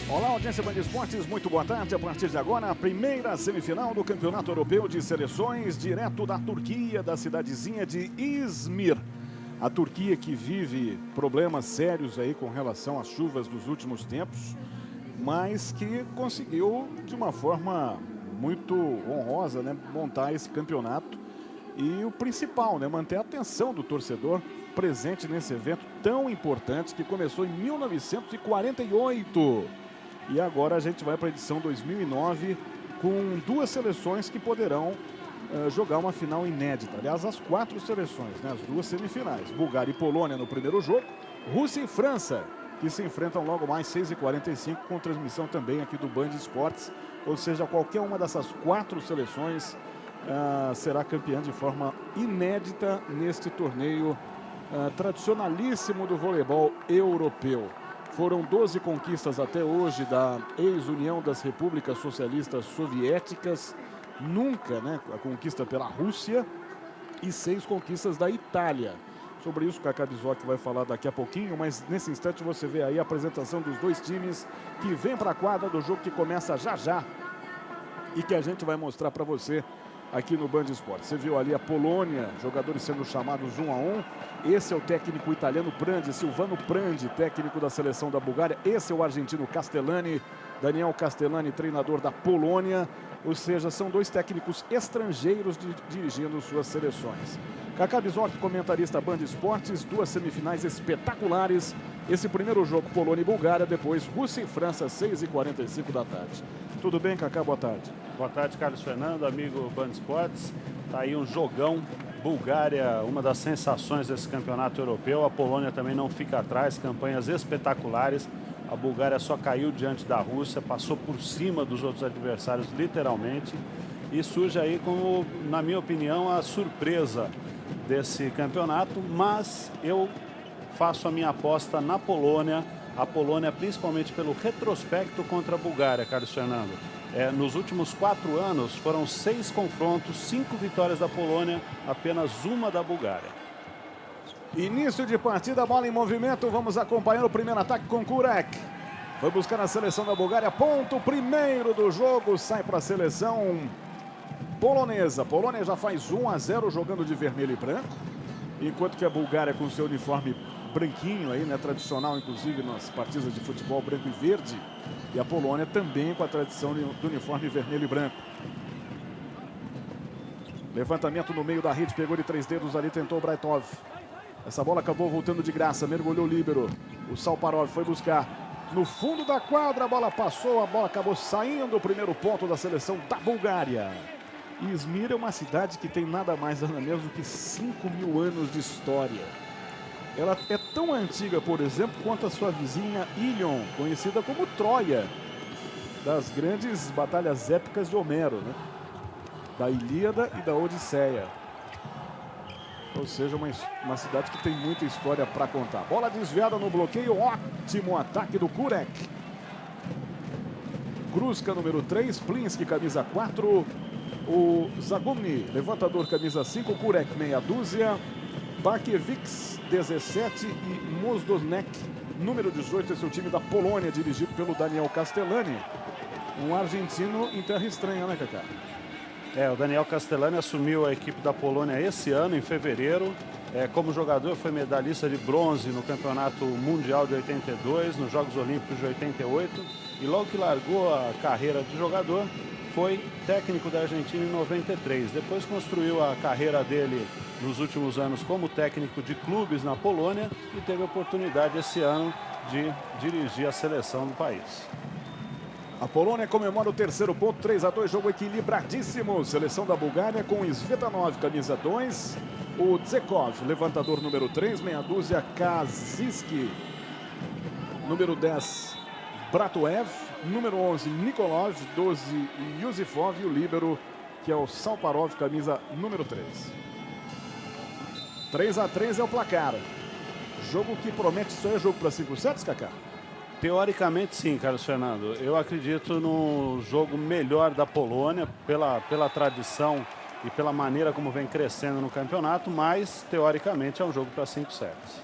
Olá, audiência Band Esportes, muito boa tarde. A partir de agora, a primeira semifinal do Campeonato Europeu de Seleções, direto da Turquia, da cidadezinha de Izmir. A Turquia que vive problemas sérios aí com relação às chuvas dos últimos tempos, mas que conseguiu, de uma forma muito honrosa, né, montar esse campeonato. E o principal, né, manter a atenção do torcedor presente nesse evento tão importante que começou em 1948. E agora a gente vai para a edição 2009 com duas seleções que poderão jogar uma final inédita. Aliás, as quatro seleções, né, as duas semifinais. Bulgária e Polônia no primeiro jogo. Rússia e França, que se enfrentam logo mais 6h45, com transmissão também aqui do Band Esportes. Ou seja, qualquer uma dessas quatro seleções será campeã de forma inédita neste torneio tradicionalíssimo do voleibol europeu. Foram 12 conquistas até hoje da ex-União das Repúblicas Socialistas Soviéticas. Nunca, né, a conquista pela Rússia, e 6 conquistas da Itália. Sobre isso, Cacá Bizoc vai falar daqui a pouquinho, mas nesse instante você vê aí a apresentação dos dois times que vem para a quadra do jogo que começa já já e que a gente vai mostrar para você aqui no Band Esportes. Você viu ali a Polônia, jogadores sendo chamados 1 a 1. Esse é o técnico italiano Prandi, Silvano Prandi, técnico da seleção da Bulgária. Esse é o argentino Castellani, Daniel Castellani, treinador da Polônia. Ou seja, são dois técnicos estrangeiros dirigindo suas seleções. Cacá Bizoc, comentarista Band Esportes, duas semifinais espetaculares. Esse primeiro jogo, Polônia e Bulgária, depois Rússia e França, 6h45 da tarde. Tudo bem, Cacá? Boa tarde. Boa tarde, Carlos Fernando, amigo Band Esportes. Tá aí um jogão. Bulgária, uma das sensações desse campeonato europeu. A Polônia também não fica atrás, campanhas espetaculares. A Bulgária só caiu diante da Rússia, passou por cima dos outros adversários, literalmente. E surge aí como, na minha opinião, a surpresa desse campeonato. Mas eu faço a minha aposta na Polônia. A Polônia, principalmente pelo retrospecto contra a Bulgária, Carlos Fernando. Nos últimos 4 anos, foram 6 confrontos, 5 vitórias da Polônia, apenas uma da Bulgária. Início de partida, bola em movimento, vamos acompanhar o primeiro ataque com Kurek. Foi buscar a seleção da Bulgária, ponto primeiro do jogo, sai para a seleção polonesa. A Polônia já faz 1 a 0 jogando de vermelho e branco, enquanto que a Bulgária com seu uniforme branquinho aí, né, tradicional inclusive nas partidas de futebol branco e verde, e a Polônia também com a tradição do uniforme vermelho e branco. Levantamento no meio da rede, pegou de 3 dedos ali, tentou o Braitov. Essa bola acabou voltando de graça, mergulhou o líbero. O Salparov foi buscar no fundo da quadra, a bola passou, a bola acabou saindo. O primeiro ponto da seleção da Bulgária. Izmir é uma cidade que tem nada mais nada menos do que 5.000 anos de história. Ela é tão antiga, por exemplo, quanto a sua vizinha Ilion, conhecida como Troia, das grandes batalhas épicas de Homero, né? Da Ilíada e da Odisseia. Ou seja, uma cidade que tem muita história para contar. Bola desviada no bloqueio, ótimo ataque do Kurek. Gruska, número 3, Plinski, camisa 4. O Zagumny, levantador, camisa 5. Kurek, meia dúzia. Barkiewicz, 17. E Mozdornek, número 18. Esse é o time da Polônia, dirigido pelo Daniel Castellani. Um argentino em terra estranha, né, Cacá? O Daniel Castellani assumiu a equipe da Polônia esse ano, em fevereiro. Como jogador, foi medalhista de bronze no Campeonato Mundial de 82, nos Jogos Olímpicos de 88. E logo que largou a carreira de jogador, foi técnico da Argentina em 93. Depois construiu a carreira dele nos últimos anos como técnico de clubes na Polônia e teve a oportunidade esse ano de dirigir a seleção do país. A Polônia comemora o terceiro ponto, 3 a 2, jogo equilibradíssimo. Seleção da Bulgária com Svetanov, camisa 2. O Dzekov, levantador número 3, meia dúzia. Kaziski, número 10, Bratuev. Número 11, Nikolov, 12, Yusifov. E o líbero, que é o Salparov, camisa número 3. 3 a 3 é o placar. Jogo que promete só é jogo para 5 sets, Cacá? Teoricamente sim, Carlos Fernando. Eu acredito no jogo melhor da Polônia, pela tradição e pela maneira como vem crescendo no campeonato, mas teoricamente é um jogo para 5 sets.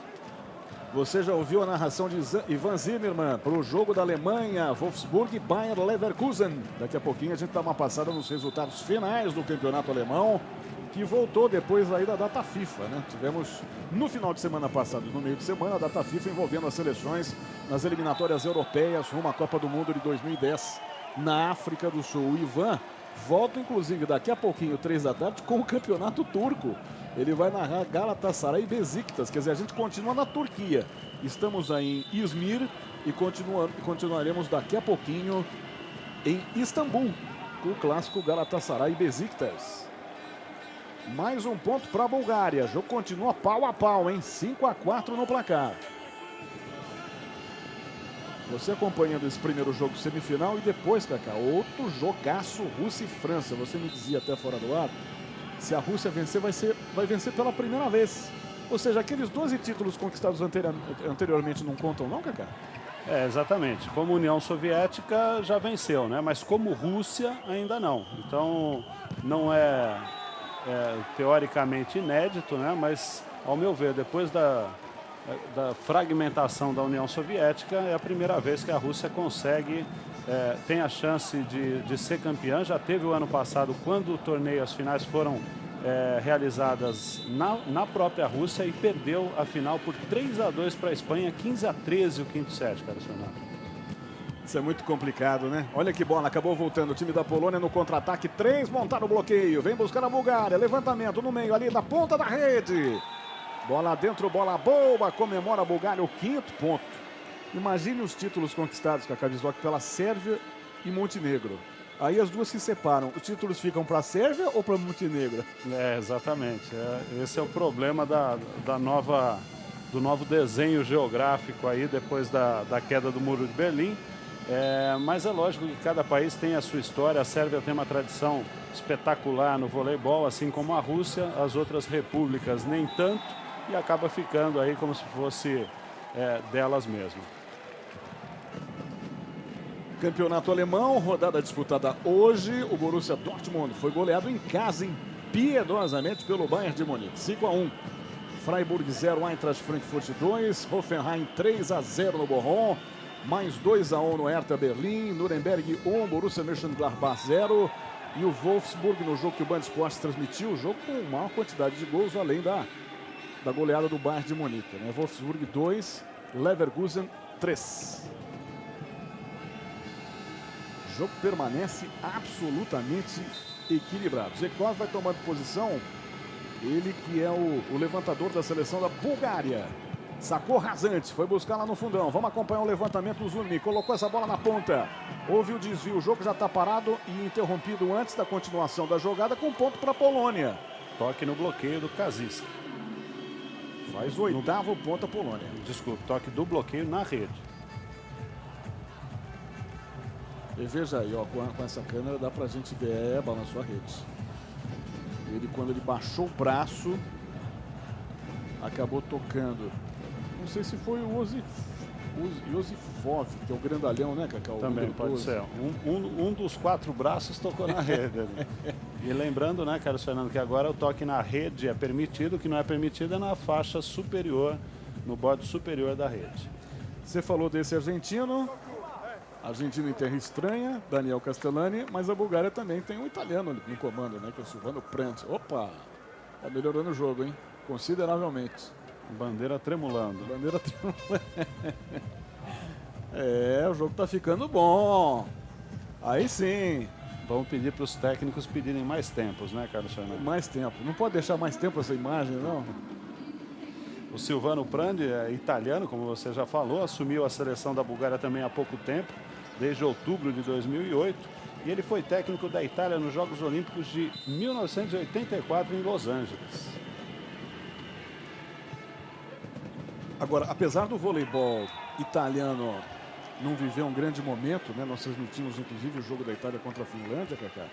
Você já ouviu a narração de Ivan Zimmermann para o jogo da Alemanha, Wolfsburg e Bayer Leverkusen. Daqui a pouquinho a gente dá uma passada nos resultados finais do campeonato alemão, que voltou depois aí da data FIFA, né? Tivemos no final de semana passado, no meio de semana, a data FIFA envolvendo as seleções nas eliminatórias europeias rumo à Copa do Mundo de 2010 na África do Sul. O Ivan volta, inclusive, daqui a pouquinho, 3 da tarde, com o campeonato turco. Ele vai narrar Galatasaray e Besiktas, quer dizer, a gente continua na Turquia. Estamos aí em Izmir e continuaremos daqui a pouquinho em Istambul, com o clássico Galatasaray e Besiktas. Mais um ponto para a Bulgária. O jogo continua pau a pau, hein? 5-4 no placar. Você acompanhando esse primeiro jogo semifinal e depois, Cacá, outro jogaço Rússia e França. Você me dizia até fora do ar, se a Rússia vencer, vai vencer pela primeira vez. Ou seja, aqueles 12 títulos conquistados anteriormente não contam não, Cacá? É, exatamente. Como União Soviética já venceu, né? Mas como Rússia ainda não. Então não é teoricamente inédito, né? Mas, ao meu ver, depois da fragmentação da União Soviética, é a primeira vez que a Rússia consegue, tem a chance de ser campeã. Já teve o ano passado, quando o torneio, as finais foram realizadas na própria Rússia, e perdeu a final por 3-2 para a Espanha, 15-13 o quinto set, cara, Fernando. Isso é muito complicado, né? Olha que bola, acabou voltando o time da Polônia no contra-ataque. 3 montaram o bloqueio, vem buscar a Bulgária, levantamento no meio ali da ponta da rede. Bola dentro, bola boa, comemora a Bulgária o 5º ponto. Imagine os títulos conquistados, Cacá Wizock, pela Sérvia e Montenegro. Aí as duas se separam. Os títulos ficam para a Sérvia ou para Montenegro? Exatamente. Esse é o problema do novo desenho geográfico aí depois da queda do Muro de Berlim. Mas é lógico que cada país tem a sua história. A Sérvia tem uma tradição espetacular no voleibol, assim como a Rússia. As outras repúblicas nem tanto, e acaba ficando aí como se fosse delas mesmo. Campeonato alemão, rodada disputada hoje. O Borussia Dortmund foi goleado em casa impiedosamente pelo Bayern de Munique, 5-1. Freiburg 0, Eintracht Frankfurt 2, Hoffenheim 3-0 no Bochum, mais 2-1 no Hertha Berlim, Nuremberg 1, Borussia Mönchengladbach 0, e o Wolfsburg, no jogo que o Band Esportes transmitiu, o jogo com maior quantidade de gols, além da goleada do Bayern de Munique, né? Wolfsburg 2, Leverkusen 3. O jogo permanece absolutamente equilibrado. Zekov vai tomando posição, ele que é o levantador da seleção da Bulgária. Sacou rasante, foi buscar lá no fundão. Vamos acompanhar o levantamento do Zulmi. Colocou essa bola na ponta. Houve o desvio, o jogo já está parado e interrompido antes da continuação da jogada, com ponto para a Polônia. Toque no bloqueio do Kazisk. Faz o 8º ponto a Polônia. Desculpe, toque do bloqueio na rede. E veja aí, ó, com essa câmera dá pra gente ver, balançou a rede. Ele, quando ele baixou o braço, acabou tocando. Não sei se foi o Yosifov, que é o grandalhão, né, Cacau? Também pode ser. Um dos 4 braços tocou na rede ali. E lembrando, né, Carlos Fernando, que agora o toque na rede é permitido, o que não é permitido é na faixa superior, no bordo superior da rede. Você falou desse argentino. Argentina em terra estranha, Daniel Castellani, mas a Bulgária também tem um italiano no comando, né, que é o Silvano Prant. Opa, tá melhorando o jogo, hein? Consideravelmente. Bandeira tremulando. Bandeira tremulando. O jogo tá ficando bom. Aí sim. Vamos pedir para os técnicos pedirem mais tempos, né, Carlos Fernando? Mais tempo. Não pode deixar mais tempo essa imagem, não? O Silvano Prandi é italiano, como você já falou, assumiu a seleção da Bulgária também há pouco tempo, desde outubro de 2008, e ele foi técnico da Itália nos Jogos Olímpicos de 1984 em Los Angeles. Agora, apesar do voleibol italiano não viver um grande momento, né? Nós transmitimos inclusive o jogo da Itália contra a Finlândia, Cacá.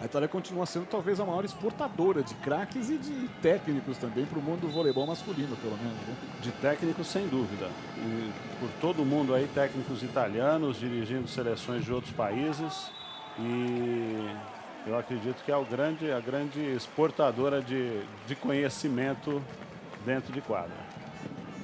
A Itália continua sendo talvez a maior exportadora de craques e de técnicos também para o mundo do voleibol masculino, pelo menos, né? De técnicos, sem dúvida. E por todo o mundo aí, técnicos italianos dirigindo seleções de outros países. E eu acredito que é a grande exportadora de conhecimento dentro de quadra.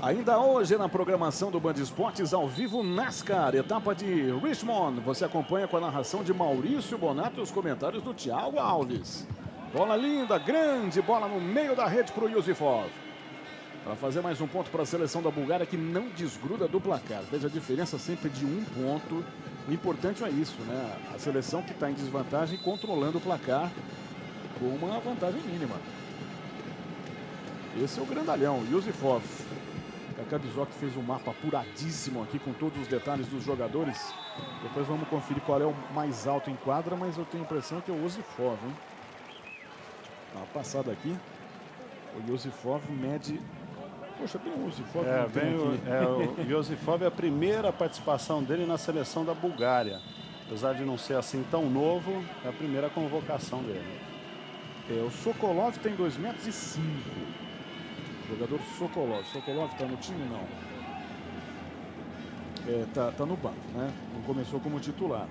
Ainda hoje na programação do Band Esportes, ao vivo NASCAR, etapa de Richmond. Você acompanha com a narração de Maurício Bonato e os comentários do Thiago Alves. Bola linda, grande bola no meio da rede para o Yusifov. Para fazer mais um ponto para a seleção da Bulgária, que não desgruda do placar. Veja a diferença sempre de um ponto. O importante é isso, né? A seleção que está em desvantagem controlando o placar com uma vantagem mínima. Esse é o grandalhão, Yusifov. Kaká Bizoc fez um mapa apuradíssimo aqui com todos os detalhes dos jogadores. Depois vamos conferir qual é o mais alto em quadra, mas eu tenho a impressão que é o Yusifov, hein? Dá uma passada aqui. O Yusifov mede... Poxa, bem o Yusifov. O Yusifov é a primeira participação dele na seleção da Bulgária. Apesar de não ser assim tão novo, é a primeira convocação dele. O Sokolov tem 2,05 metros. Jogador Sokolov. Sokolov tá no time? Não. Tá no banco, né? Não começou como titular.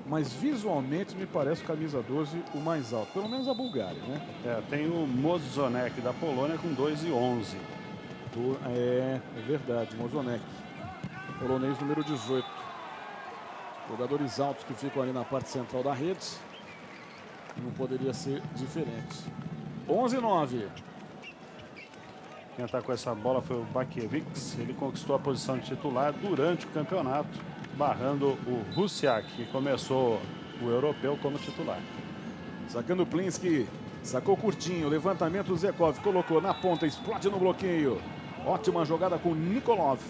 Mas visualmente me parece o camisa 12 o mais alto. Pelo menos a Bulgária, né? Tem o Mozonek da Polônia com 2,11. É verdade, Mozonek. Polonês número 18. Jogadores altos que ficam ali na parte central da rede. Não poderia ser diferente. 11-9. Quem está com essa bola foi o Bakiewicz. Ele conquistou a posição de titular durante o campeonato, barrando o Rusiak, que começou o europeu como titular. Sacando o Plinski, sacou curtinho, levantamento Zekov, colocou na ponta, explode no bloqueio. Ótima jogada com Nikolov.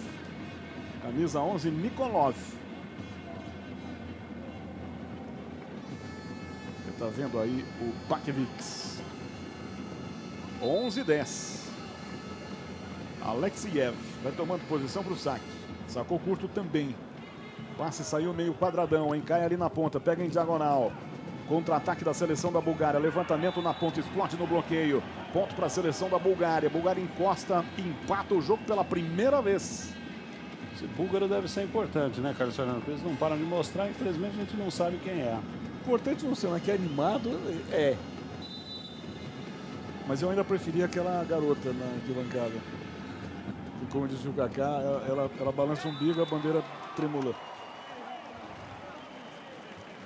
Camisa 11, Nikolov. Você está vendo aí o Bakiewicz. 11-10. Alexiev vai tomando posição para o saque. Sacou curto também. Passe saiu meio quadradão, hein? Cai ali na ponta, pega em diagonal. Contra-ataque da seleção da Bulgária. Levantamento na ponta, explode no bloqueio. Ponto para a seleção da Bulgária. Bulgária encosta e empata o jogo pela primeira vez. Esse búlgaro deve ser importante, né, Carlos Fernando? Eles não param de mostrar, infelizmente a gente não sabe quem é. Importante não ser, mas que é animado, é. Mas eu ainda preferia aquela garota na arquibancada. E como disse o Kaká, ela balança o umbigo, a bandeira tremula.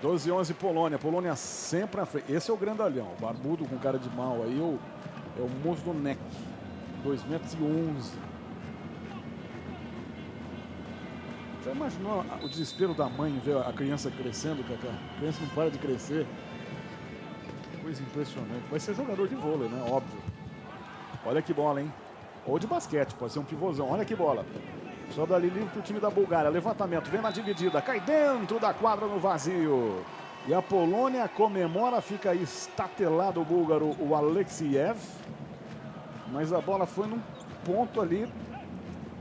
12-11 Polônia. Polônia sempre à frente. Esse é o grandalhão. O barbudo com cara de mal aí é o Mozonek. 2,11 metros. Já imaginou o desespero da mãe ver a criança crescendo, Kaká? A criança não para de crescer. Coisa impressionante. Vai ser jogador de vôlei, né? Óbvio. Olha que bola, hein? Ou de basquete, pode ser um pivôzão. Olha que bola. Sobra ali livre para o time da Bulgária. Levantamento, vem na dividida. Cai dentro da quadra no vazio. E a Polônia comemora, fica aí estatelado o búlgaro, o Alexiev. Mas a bola foi num ponto ali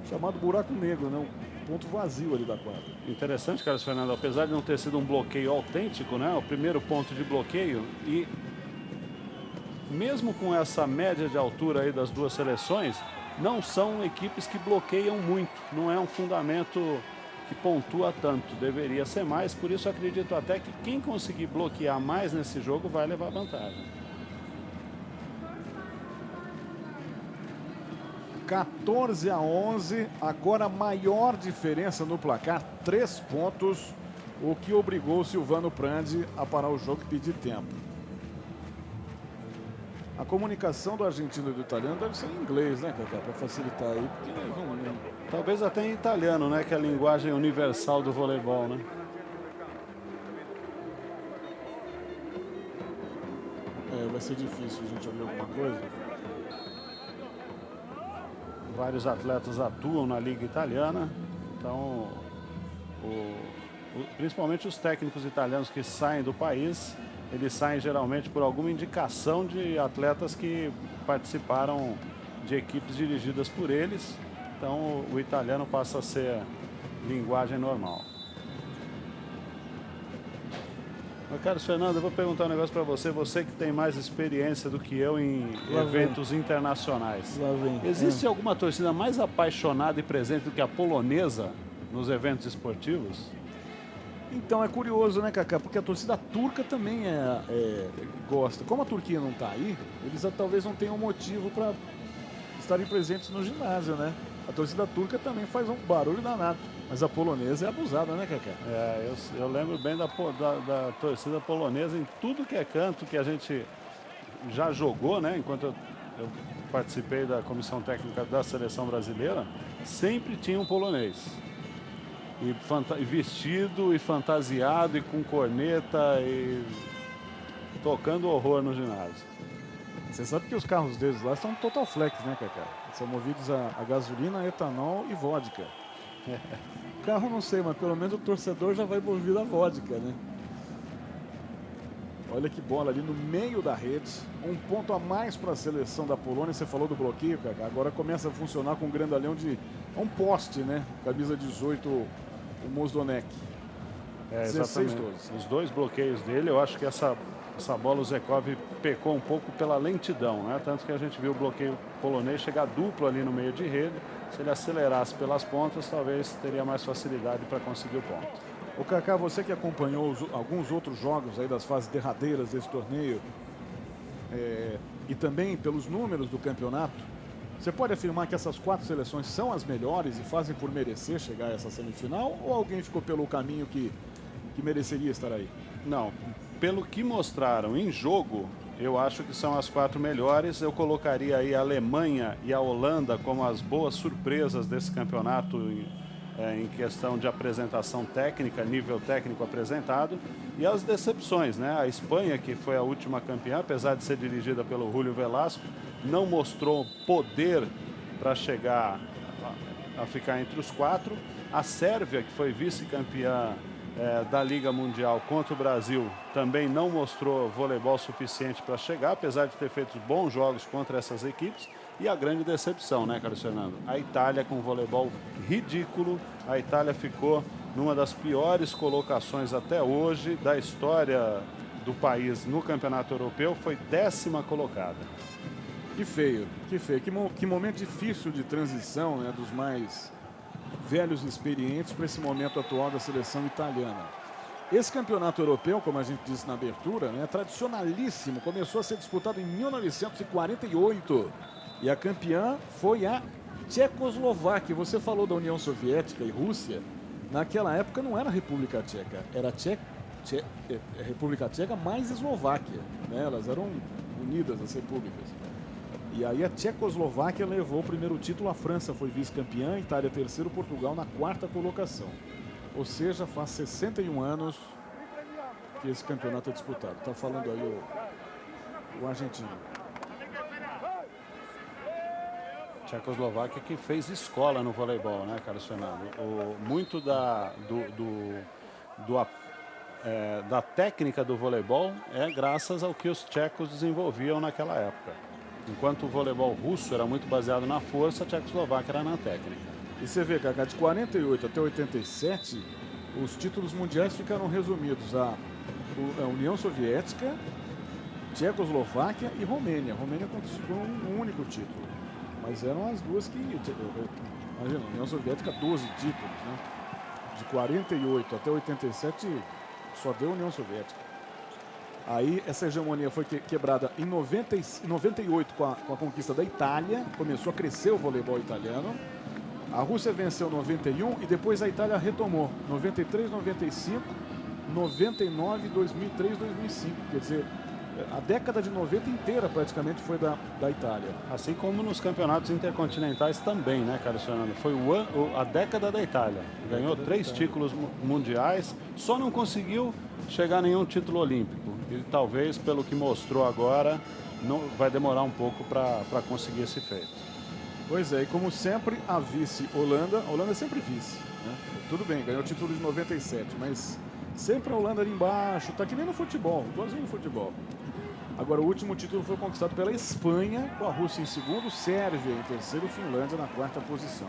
chamado buraco negro, né? Um ponto vazio ali da quadra. Interessante, Carlos Fernando, apesar de não ter sido um bloqueio autêntico, né? O primeiro ponto de bloqueio, e mesmo com essa média de altura aí das duas seleções, não são equipes que bloqueiam muito, não é um fundamento que pontua tanto, deveria ser mais, por isso acredito até que quem conseguir bloquear mais nesse jogo vai levar vantagem. 14-11, agora maior diferença no placar, 3 pontos, o que obrigou o Silvano Prandi a parar o jogo e pedir tempo. A comunicação do argentino e do italiano deve ser em inglês, né, Kaká? Para facilitar aí, porque não... Talvez até em italiano, né? Que é a linguagem universal do voleibol, né? Vai ser difícil a gente ouvir alguma coisa. Vários atletas atuam na Liga Italiana, então, principalmente os técnicos italianos que saem do país, eles saem geralmente por alguma indicação de atletas que participaram de equipes dirigidas por eles. Então o italiano passa a ser linguagem normal. Mas, Carlos Fernando, eu vou perguntar um negócio para você. Você que tem mais experiência do que eu em eventos internacionais. Existe alguma torcida mais apaixonada e presente do que a polonesa nos eventos esportivos? Então é curioso, né, Kaká? Porque a torcida turca também gosta. Como a Turquia não está aí, eles talvez não tenham motivo para estarem presentes no ginásio, né? A torcida turca também faz um barulho danado, mas a polonesa é abusada, né, Kaká? Eu lembro bem da torcida polonesa em tudo que é canto que a gente já jogou, né? Enquanto eu participei da comissão técnica da seleção brasileira, sempre tinha um polonês. E vestido, e fantasiado, e com corneta, e tocando horror no ginásio. Você sabe que os carros deles lá são total flex, né, Kaká? São movidos a gasolina, etanol e vodka. O carro não sei, mas pelo menos o torcedor já vai movido a vodka, né? Olha que bola ali no meio da rede. Um ponto a mais para a seleção da Polônia. Você falou do bloqueio, Kaká. Agora começa a funcionar com um grandalhão de... É um poste, né? Camisa 18, o Mozdonek. 16 todos. Os dois bloqueios dele, eu acho que essa bola o Zekov pecou um pouco pela lentidão, né? Tanto que a gente viu o bloqueio polonês chegar duplo ali no meio de rede. Se ele acelerasse pelas pontas, talvez teria mais facilidade para conseguir o ponto. O Kaká, você que acompanhou alguns outros jogos aí das fases derradeiras desse torneio, e também pelos números do campeonato, você pode afirmar que essas 4 seleções são as melhores e fazem por merecer chegar a essa semifinal, ou alguém ficou pelo caminho que mereceria estar aí? Não, pelo que mostraram em jogo, eu acho que são as 4 melhores. Eu colocaria aí a Alemanha e a Holanda como as boas surpresas desse campeonato em questão de apresentação técnica, nível técnico apresentado, e as decepções, né? A Espanha, que foi a última campeã, apesar de ser dirigida pelo Julio Velasco, não mostrou poder para chegar a ficar entre os 4. A Sérvia, que foi vice-campeã da Liga Mundial contra o Brasil, também não mostrou voleibol suficiente para chegar, apesar de ter feito bons jogos contra essas equipes. E a grande decepção, né, Carlos Fernando? A Itália com voleibol ridículo. A Itália ficou numa das piores colocações até hoje da história do país no Campeonato Europeu. Foi 10ª colocada. Que feio, que feio. Que momento difícil de transição, né, dos mais velhos e experientes para esse momento atual da seleção italiana. Esse campeonato europeu, como a gente disse na abertura, é tradicionalíssimo. Começou a ser disputado em 1948 e a campeã foi a Tchecoslováquia. Você falou da União Soviética e Rússia. Naquela época não era a República Tcheca, era a República Tcheca mais Eslováquia, né? Elas eram unidas, as repúblicas. E aí a Tchecoslováquia levou o primeiro título, a França foi vice-campeã, Itália terceiro, Portugal na 4ª colocação. Ou seja, faz 61 anos que esse campeonato é disputado. Está falando aí o argentino. Tchecoslováquia que fez escola no voleibol, né, Carlos Fernando? Muito da técnica do voleibol é graças ao que os tchecos desenvolviam naquela época. Enquanto o voleibol russo era muito baseado na força, a Tchecoslováquia era na técnica. E você vê, Kaká, de 48 até 87, os títulos mundiais ficaram resumidos a União Soviética, Tchecoslováquia e Romênia. A Romênia conseguiu um único título. Mas eram as duas que... Imagina, a União Soviética, 12 títulos, né? De 48 até 87, só deu a União Soviética. Aí essa hegemonia foi quebrada em 98 com a conquista da Itália. Começou a crescer o voleibol italiano. A Rússia venceu 91 e depois a Itália retomou 93, 95, 99, 2003, 2005. Quer dizer, a década de 90 inteira praticamente foi da Itália. Assim como nos campeonatos intercontinentais também, né, Carlos Fernando? Foi a década da Itália. Ganhou 3 títulos mundiais, só não conseguiu chegar a nenhum título olímpico. E talvez, pelo que mostrou agora, não vai demorar um pouco para conseguir esse feito. Pois é, e como sempre, a vice Holanda é sempre vice, né? Tudo bem, ganhou o título de 97, mas sempre a Holanda ali embaixo, tá que nem no futebol, igualzinho no futebol. Agora, o último título foi conquistado pela Espanha, com a Rússia em segundo, Sérvia em terceiro, Finlândia na 4ª posição.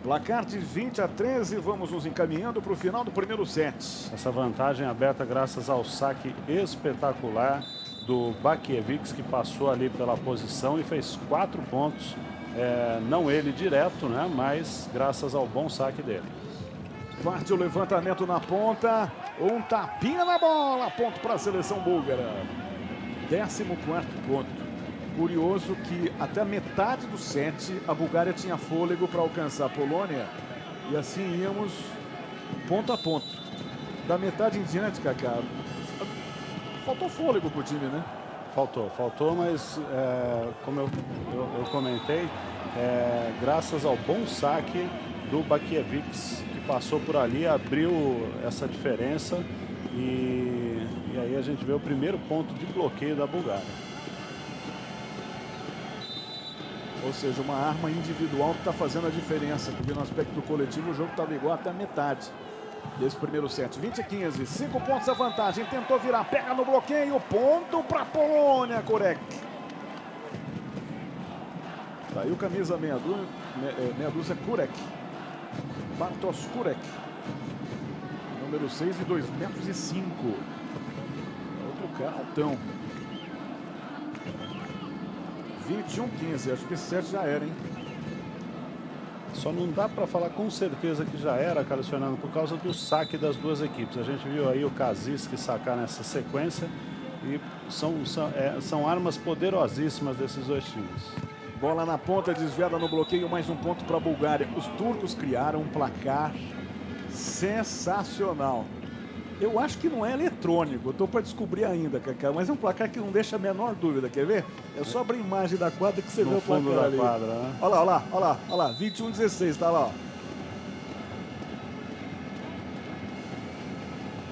Placar de 20-13, vamos nos encaminhando para o final do primeiro set. Essa vantagem aberta graças ao saque espetacular do Bakiewicz, que passou ali pela posição e fez 4 pontos. Não ele direto, né? Mas graças ao bom saque dele. Parte o levantamento na ponta, um tapinha na bola, ponto para a seleção búlgara. 14º ponto. Curioso que até a metade do set a Bulgária tinha fôlego para alcançar a Polônia e assim íamos ponto a ponto. Da metade em diante, Kaká, faltou fôlego pro time, né? Faltou, mas como eu comentei, graças ao bom saque do Bakiewicz, que passou por ali, abriu essa diferença e aí a gente vê o primeiro ponto de bloqueio da Bulgária. Ou seja, uma arma individual que está fazendo a diferença, porque no aspecto coletivo o jogo estava igual até a metade desse primeiro set. 20-15, 5 pontos a vantagem, tentou virar, pega no bloqueio, ponto para a Polônia, Kurek. Tá aí o camisa meia dúzia Kurek. Bartosz Kurek. Número 6 de 2,05 metros. Outro cara altão. 21-15, acho que esse set já era, hein? Só não dá para falar com certeza que já era, Carlos Fernando, por causa do saque das duas equipes. A gente viu aí o Kaziski sacar nessa sequência e são armas poderosíssimas desses dois times. Bola na ponta, desviada no bloqueio, mais um ponto para a Bulgária. Os turcos criaram um placar sensacional. Eu acho que não é eletrônico, eu estou para descobrir ainda, Kaká, mas é um placar que não deixa a menor dúvida, quer ver? É só abrir a imagem da quadra que você vê o placar fundo da ali. quadra, né? Olha lá, 21-16, tá lá, ó.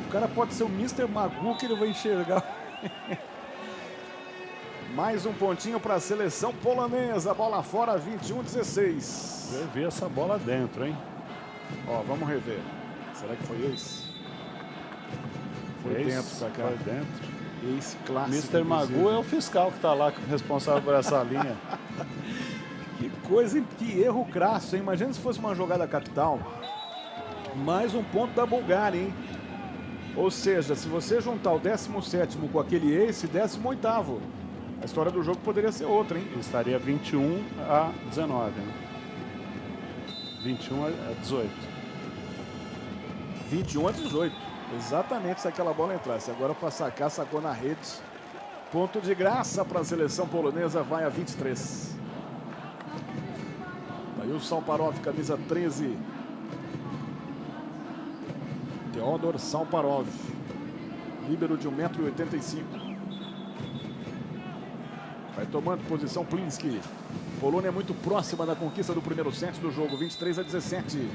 O cara pode ser o Mr. Magoo que ele vai enxergar. Mais um pontinho para a seleção polonesa, bola fora, 21-16. Eu vi essa bola dentro, hein? Ó, vamos rever. Será que foi esse? Foi dentro, Kaká. Foi dentro. Esse clássico. Mr. Magoo é o fiscal que está lá responsável por essa linha. Que coisa, que erro crasso, hein? Imagina se fosse uma jogada capital. Mais um ponto da Bulgária, hein? Ou seja, se você juntar o 17º com aquele ace, 18º. A história do jogo poderia ser outra, hein? Estaria 21-19, né? 21-18. 21-18. Exatamente se aquela bola entrasse. Agora para sacar, sacou na rede. Ponto de graça para a seleção polonesa, vai a 23. Aí o Salparov, camisa 13. Teodor Salparov. Líbero de 1,85 m. Vai tomando posição Plinski. Polônia é muito próxima da conquista do primeiro set do jogo, 23-17.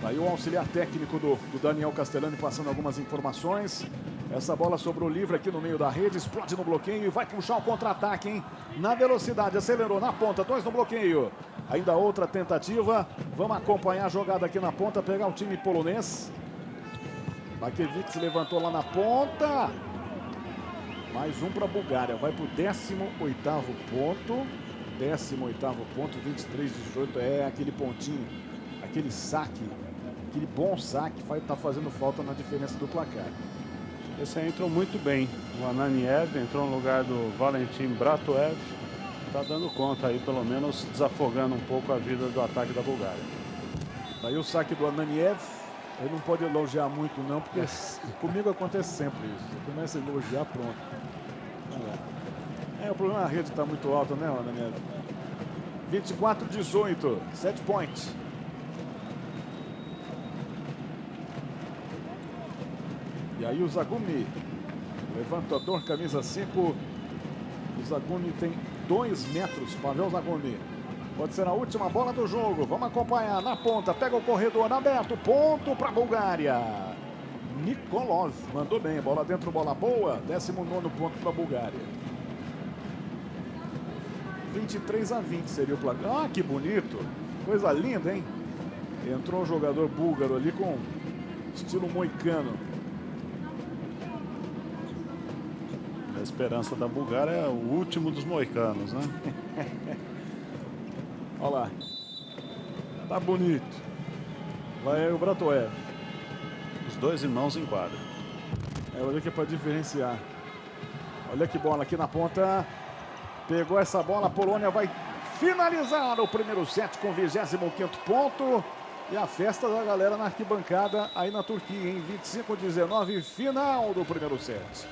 Aí o auxiliar técnico do Daniel Castellani passando algumas informações. Essa bola sobrou livre aqui no meio da rede, explode no bloqueio e vai puxar o contra-ataque, hein? Na velocidade, acelerou na ponta, 2 no bloqueio. Ainda outra tentativa. Vamos acompanhar a jogada aqui na ponta, pegar o time polonês. Bakiewicz levantou lá na ponta. Mais um para a Bulgária. Vai para o 18º ponto. 18º ponto, 23-18. É aquele pontinho, aquele saque, aquele bom saque está fazendo falta na diferença do placar. Esse aí entrou muito bem. O Ananiev entrou no lugar do Valentin Bratoev. Está dando conta aí, pelo menos desafogando um pouco a vida do ataque da Bulgária. Aí o saque do Ananiev. Ele não pode elogiar muito não, porque comigo acontece sempre isso. Você começa a elogiar, pronto. O problema é a rede está muito alta, né, Ananiev? 24-18, 7 points. E aí o Zagumi, levantador, camisa 5. O Zagumi tem 2 metros, Pavel Zagumi. Pode ser a última bola do jogo. Vamos acompanhar na ponta. Pega o corredor aberto. Ponto para a Bulgária. Nikolov mandou bem. Bola dentro, bola boa. 19º ponto para a Bulgária. 23-20 seria o placar. Ah, que bonito. Coisa linda, hein? Entrou um jogador búlgaro ali com estilo moicano. A esperança da Bulgária é o último dos moicanos, né? Olha lá. Tá bonito. Vai o Bratoev. Os dois irmãos em quadra. Olha aqui para diferenciar. Olha que bola aqui na ponta. Pegou essa bola. A Polônia vai finalizar o primeiro set com o 25º ponto. E a festa da galera na arquibancada aí na Turquia, em 25-19, final do primeiro set.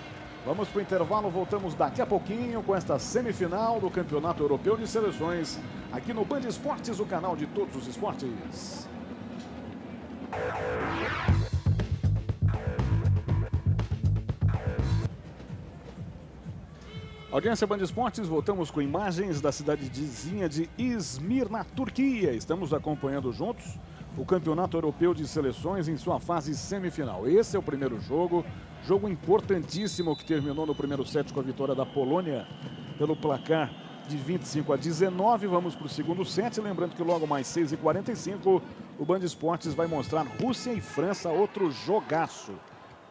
Vamos para o intervalo, voltamos daqui a pouquinho com esta semifinal do Campeonato Europeu de Seleções, aqui no Band Esportes, o canal de todos os esportes. Audiência Band Esportes, voltamos com imagens da cidadezinha de Izmir, na Turquia. Estamos acompanhando juntos o Campeonato Europeu de Seleções em sua fase semifinal. Esse é o primeiro jogo, jogo importantíssimo que terminou no primeiro set com a vitória da Polônia pelo placar de 25-19. Vamos para o segundo set, lembrando que logo mais 6h45 o Band Esportes vai mostrar Rússia e França, outro jogaço.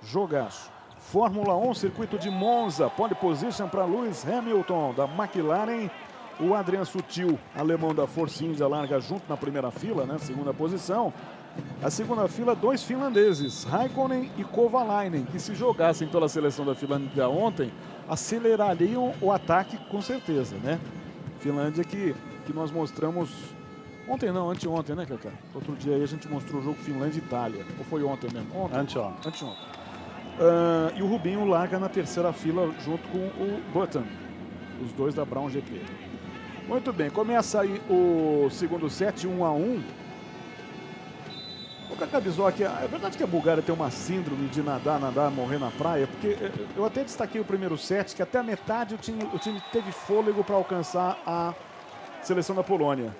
Jogaço. Fórmula 1, circuito de Monza, pole position para Lewis Hamilton, da McLaren. O Adrian Sutil, alemão da Force India, larga junto na primeira fila, né? Segunda posição. A segunda fila, dois finlandeses, Raikkonen e Kovalainen, que se jogassem pela seleção da Finlândia ontem, acelerariam o ataque com certeza, né? Finlândia que nós mostramos ontem não, anteontem, né, Cacá? Outro dia aí a gente mostrou o jogo Finlândia e Itália. Ou foi ontem mesmo? Ontem. Anteontem. E o Rubinho larga na terceira fila junto com o Button, os dois da Brown GP. Muito bem, começa aí o segundo set, 1-1. O Cacá Bizocchi, é verdade que a Bulgária tem uma síndrome de nadar, morrer na praia? Porque eu até destaquei o primeiro set, que até a metade o time teve fôlego para alcançar a seleção da Polônia.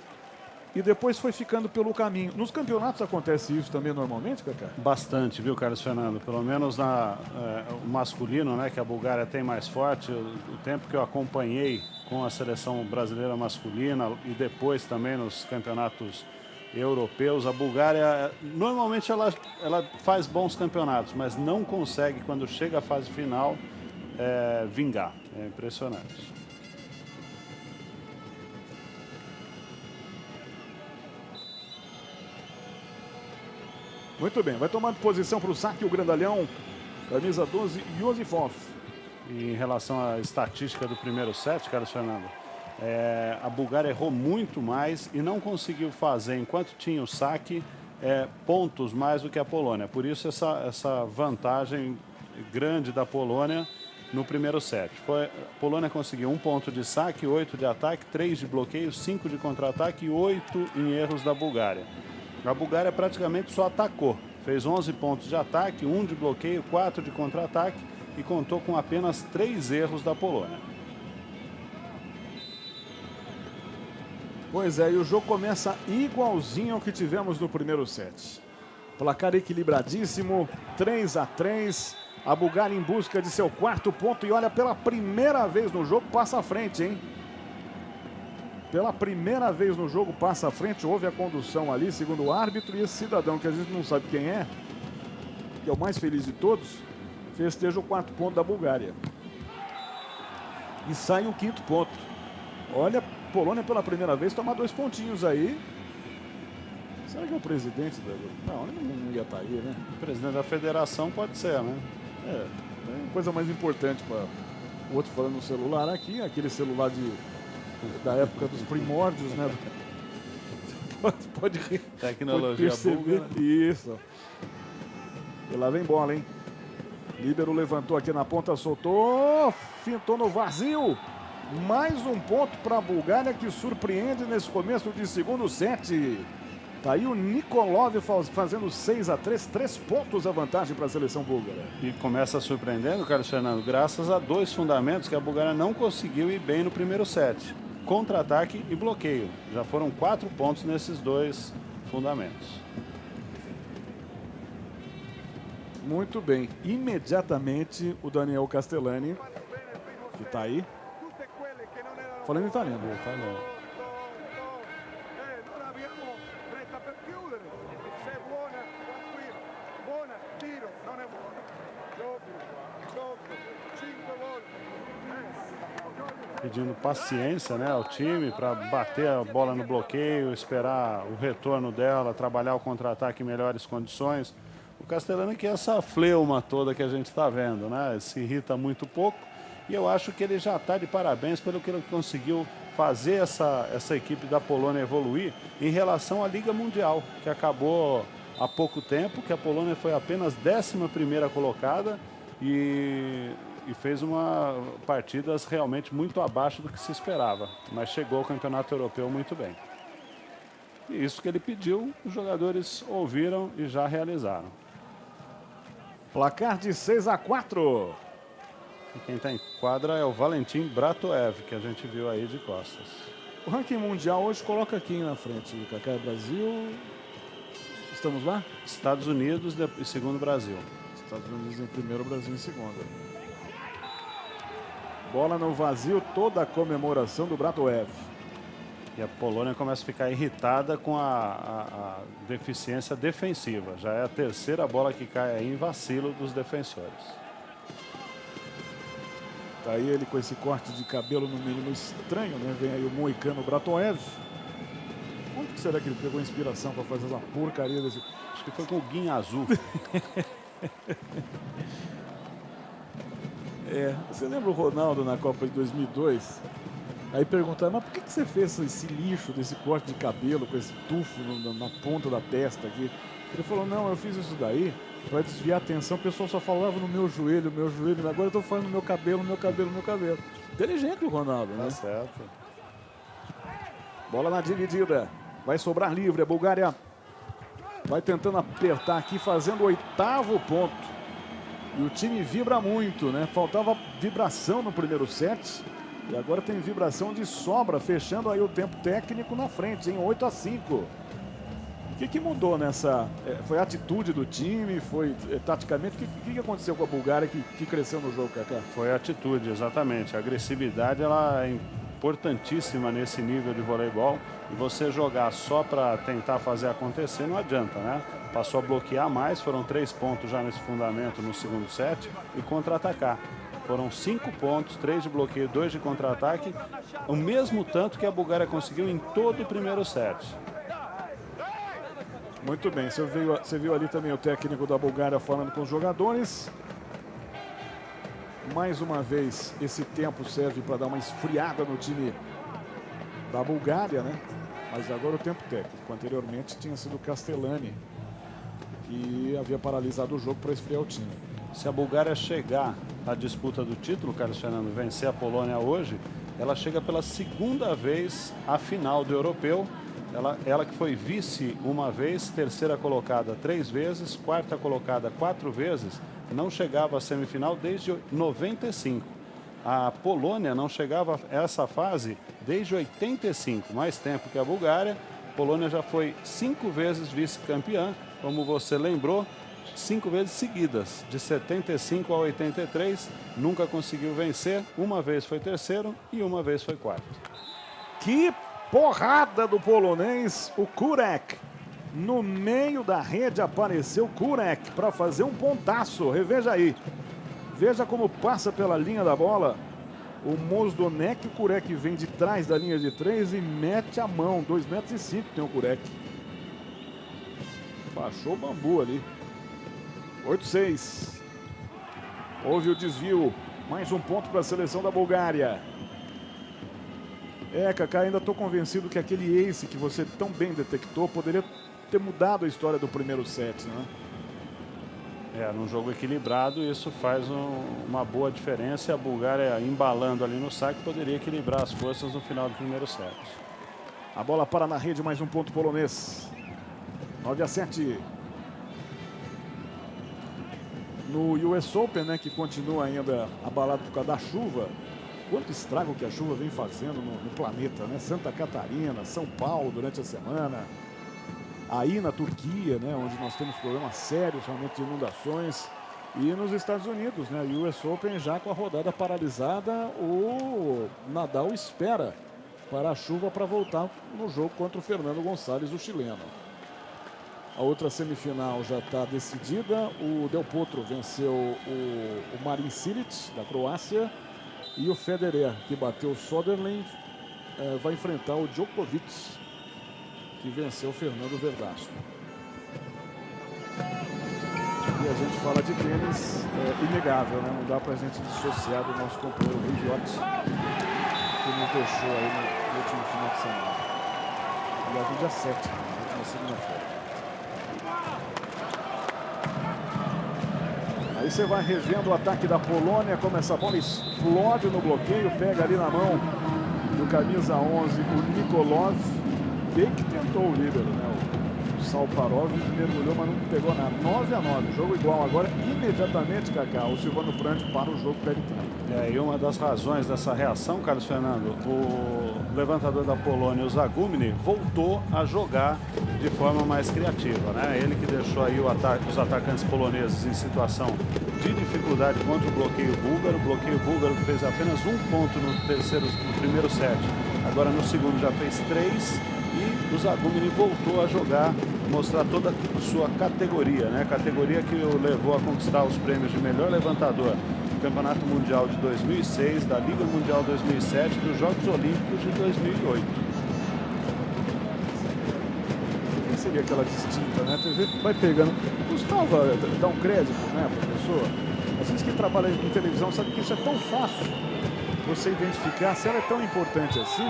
E depois foi ficando pelo caminho. Nos campeonatos acontece isso também normalmente, Cacá? Bastante, viu, Carlos Fernando? Pelo menos o masculino, né, que a Bulgária tem mais forte. O tempo que eu acompanhei com a seleção brasileira masculina e depois também nos campeonatos europeus, a Bulgária, normalmente ela faz bons campeonatos, mas não consegue, quando chega à fase final, vingar. É impressionante. Muito bem, vai tomando posição para o saque o grandalhão, camisa 12, Yosifov. E em relação à estatística do primeiro set, Carlos Fernando, a Bulgária errou muito mais e não conseguiu fazer, enquanto tinha o saque, pontos mais do que a Polônia. Por isso essa vantagem grande da Polônia no primeiro set. A Polônia conseguiu 1 ponto de saque, 8 de ataque, 3 de bloqueio, 5 de contra-ataque e 8 em erros da Bulgária. A Bulgária praticamente só atacou. Fez 11 pontos de ataque, 1 de bloqueio, 4 de contra-ataque e contou com apenas 3 erros da Polônia. Pois é, e o jogo começa igualzinho ao que tivemos no primeiro set. Placar equilibradíssimo, 3-3. A Bulgária em busca de seu 4º ponto e olha, pela primeira vez no jogo passa à frente, hein? Pela primeira vez no jogo passa à frente, houve a condução ali, segundo o árbitro, e esse cidadão, que a gente não sabe quem é, que é o mais feliz de todos, festeja o 4º ponto da Bulgária. E sai o 5º ponto. Olha, a Polônia pela primeira vez toma 2 pontinhos aí. Será que é o presidente da... Não, ele não ia estar aí, né? O presidente da federação pode ser, né? Tem coisa mais importante para o outro falando no celular aqui, aquele celular da época dos primórdios, né? Pode tecnologia perceber búlgara. Isso. E lá vem bola, hein? Líbero levantou aqui na ponta, soltou, fintou no vazio. Mais um ponto para a Bulgária, que surpreende nesse começo de segundo set. Tá aí o Nikolov fazendo 6-3, 3 pontos a vantagem para a seleção búlgara. E começa surpreendendo, Carlos Fernando, graças a 2 fundamentos que a Bulgária não conseguiu ir bem no primeiro set. Contra-ataque e bloqueio. Já foram 4 pontos nesses 2 fundamentos. Muito bem. Imediatamente o Daniel Castellani, que está aí, falando italiano. Pedindo paciência, né, ao time para bater a bola no bloqueio, esperar o retorno dela, trabalhar o contra-ataque em melhores condições. O Castellani que é essa fleuma toda que a gente está vendo, né? Se irrita muito pouco e eu acho que ele já está de parabéns pelo que ele conseguiu fazer essa equipe da Polônia evoluir em relação à Liga Mundial, que acabou há pouco tempo, que a Polônia foi apenas 11ª colocada e e fez uma partidas realmente muito abaixo do que se esperava, mas chegou ao campeonato europeu muito bem. E isso que ele pediu, os jogadores ouviram e já realizaram. Placar de 6-4. E quem está em quadra é o Valentim Bratoev, que a gente viu aí de costas. O ranking mundial hoje coloca quem na frente? Cacá, Brasil. Estamos lá? Estados Unidos e segundo Brasil. Estados Unidos em primeiro, Brasil em segundo. Bola no vazio, toda a comemoração do Bratoev. E a Polônia começa a ficar irritada com a deficiência defensiva. Já é a terceira bola que cai aí em vacilo dos defensores. Tá aí ele com esse corte de cabelo no mínimo estranho, né? Vem aí o moicano Bratoev. Onde que será que ele pegou inspiração para fazer essa porcaria desse... Acho que foi com o guinho azul. Você lembra o Ronaldo na Copa de 2002? Aí perguntaram, mas por que você fez esse lixo desse corte de cabelo com esse tufo na ponta da testa aqui? Ele falou, não, eu fiz isso daí para desviar a atenção, o pessoal só falava no meu joelho, agora eu tô falando no meu cabelo. Inteligente o Ronaldo, né? Tá certo. Bola na dividida, vai sobrar livre, a Bulgária vai tentando apertar aqui, fazendo o 8º ponto. E o time vibra muito, né? Faltava vibração no primeiro set. E agora tem vibração de sobra, fechando aí o tempo técnico na frente, em 8-5. O que mudou nessa... foi a atitude do time, foi taticamente? O que aconteceu com a Bulgária que cresceu no jogo, Cacá? Foi a atitude, exatamente. A agressividade ela é importantíssima nesse nível de voleibol. E você jogar só para tentar fazer acontecer não adianta, né? Passou a bloquear mais, foram 3 pontos já nesse fundamento no segundo set e contra-atacar. Foram 5 pontos, 3 de bloqueio, 2 de contra-ataque, o mesmo tanto que a Bulgária conseguiu em todo o primeiro set. Muito bem, você viu ali também o técnico da Bulgária falando com os jogadores. Mais uma vez, esse tempo serve para dar uma esfriada no time da Bulgária, né? Mas agora o tempo técnico. Anteriormente tinha sido Castellani, que havia paralisado o jogo para esfriar o time. Se a Bulgária chegar à disputa do título, Carlos Fernando, vencer a Polônia hoje, ela chega pela segunda vez à final do europeu. Ela que foi vice uma vez, terceira colocada 3 vezes, quarta colocada 4 vezes, não chegava à semifinal desde 95. A Polônia não chegava a essa fase desde 85, mais tempo que a Bulgária. A Polônia já foi 5 vezes vice-campeã, como você lembrou, 5 vezes seguidas, de 75 a 83, nunca conseguiu vencer, uma vez foi terceiro e uma vez foi quarto. Que porrada do polonês, o Kurek. No meio da rede apareceu Kurek para fazer um pontaço. Reveja aí. Veja como passa pela linha da bola o Mozdonek. O Kurek vem de trás da linha de 3 e mete a mão. 2,5 metros tem o Kurek. Baixou o bambu ali. 8-6. Houve o desvio. Mais um ponto para a seleção da Bulgária. Cacá, ainda estou convencido que aquele ace que você tão bem detectou poderia ter mudado a história do primeiro set, né? Num jogo equilibrado, isso faz uma boa diferença. A Bulgária embalando ali no saque poderia equilibrar as forças no final do primeiro set. A bola para na rede, mais um ponto polonês. 9-7. No US Open, né, que continua ainda abalado por causa da chuva. Quanto estrago que a chuva vem fazendo no planeta, né? Santa Catarina, São Paulo durante a semana. Aí na Turquia, né, onde nós temos problemas sérios realmente de inundações. E nos Estados Unidos, né, US Open já com a rodada paralisada, o Nadal espera para a chuva para voltar no jogo contra o Fernando Gonçalves, o chileno. A outra semifinal já está decidida. O Del Potro venceu o Marin Cilic, da Croácia. E o Federer, que bateu o Soderling, vai enfrentar o Djokovic, que venceu o Fernando Verdasco. E a gente fala de tênis, inegável, né? Não dá pra gente dissociar do nosso companheiro Rigotti, que nos deixou aí no último final de semana. Aliás, no dia 7, na última segunda-feira. Aí você vai revendo o ataque da Polônia, como essa bola explode no bloqueio, pega ali na mão do camisa 11, o Nikolov, bem que tentou o líbero, né? O Salparov mergulhou, mas não pegou nada. 9-9, jogo igual agora, imediatamente, Kaká, o Silvano Prandi para o jogo pede tempo. E uma das razões dessa reação, Carlos Fernando, o levantador da Polônia, o Zagumny, voltou a jogar de forma mais criativa, né? Ele que deixou aí os atacantes poloneses em situação de dificuldade contra o bloqueio búlgaro. O bloqueio búlgaro fez apenas um ponto no primeiro set. Agora no segundo já fez 3 e o Zagumny voltou a jogar, mostrar toda a sua categoria, né? Categoria que o levou a conquistar os prêmios de melhor levantador do Campeonato Mundial de 2006, da Liga Mundial 2007 e dos Jogos Olímpicos de 2008. Quem seria aquela distinta, né? TV vai pegando. Custava dar um crédito, né, professor? A gente que trabalha em televisão sabe que isso é tão fácil você identificar se ela é tão importante assim.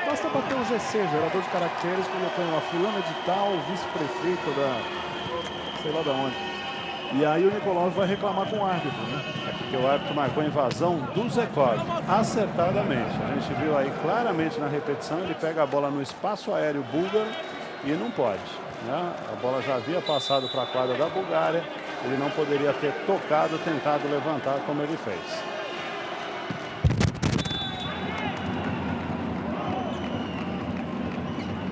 Basta bater um GC, gerador de caracteres, colocando a fulana de tal, vice-prefeito da... sei lá da onde. E aí o Nikolov vai reclamar com o árbitro, né? É porque o árbitro marcou a invasão do Zekov, acertadamente. A gente viu aí claramente na repetição, ele pega a bola no espaço aéreo búlgaro e não pode, né? A bola já havia passado para a quadra da Bulgária, ele não poderia ter tocado, tentado levantar como ele fez.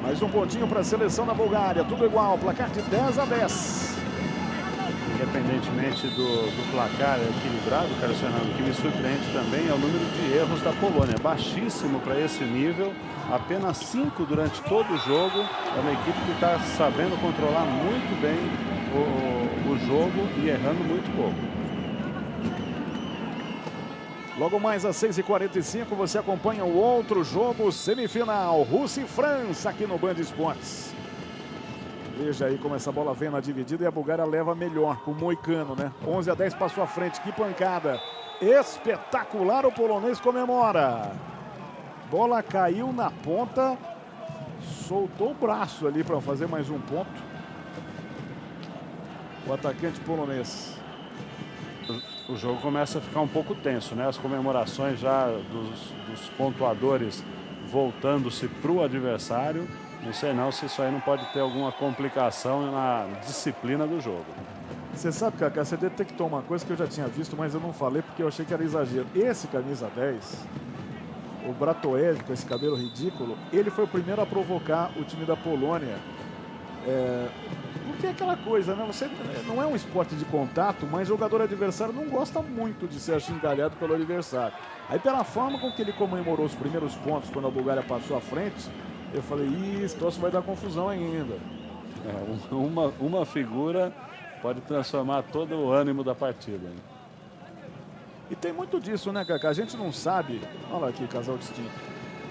Mais um pontinho para a seleção da Bulgária, tudo igual, placar de 10-10. Independentemente do placar equilibrado, Carlos Fernando, o que me surpreende também é o número de erros da Polônia, baixíssimo para esse nível, apenas 5 durante todo o jogo. É uma equipe que está sabendo controlar muito bem o jogo e errando muito pouco. Logo mais às 6h45 você acompanha o outro jogo semifinal, Rússia e França aqui no Band Esportes. Veja aí como essa bola vem na dividida e a Bulgária leva melhor com o Moicano, né? 11-10 passou à frente, que pancada. Espetacular, o polonês comemora. Bola caiu na ponta, soltou o braço ali para fazer mais um ponto. O atacante polonês. O jogo começa a ficar um pouco tenso, né? As comemorações já dos pontuadores voltando-se para o adversário. Não sei não se isso aí não pode ter alguma complicação na disciplina do jogo. Você sabe, Kaká, você detectou uma coisa que eu já tinha visto, mas eu não falei porque eu achei que era exagero. Esse camisa 10, o Bratoev, com esse cabelo ridículo, ele foi o primeiro a provocar o time da Polônia. Porque é aquela coisa, né? Você não é um esporte de contato, mas o jogador adversário não gosta muito de ser achingalhado pelo adversário. Aí pela forma com que ele comemorou os primeiros pontos quando a Bulgária passou à frente, eu falei, esse troço vai dar confusão ainda. Uma figura pode transformar todo o ânimo da partida. E tem muito disso, né, Kaká? A gente não sabe. Olha lá aqui, casal distinto.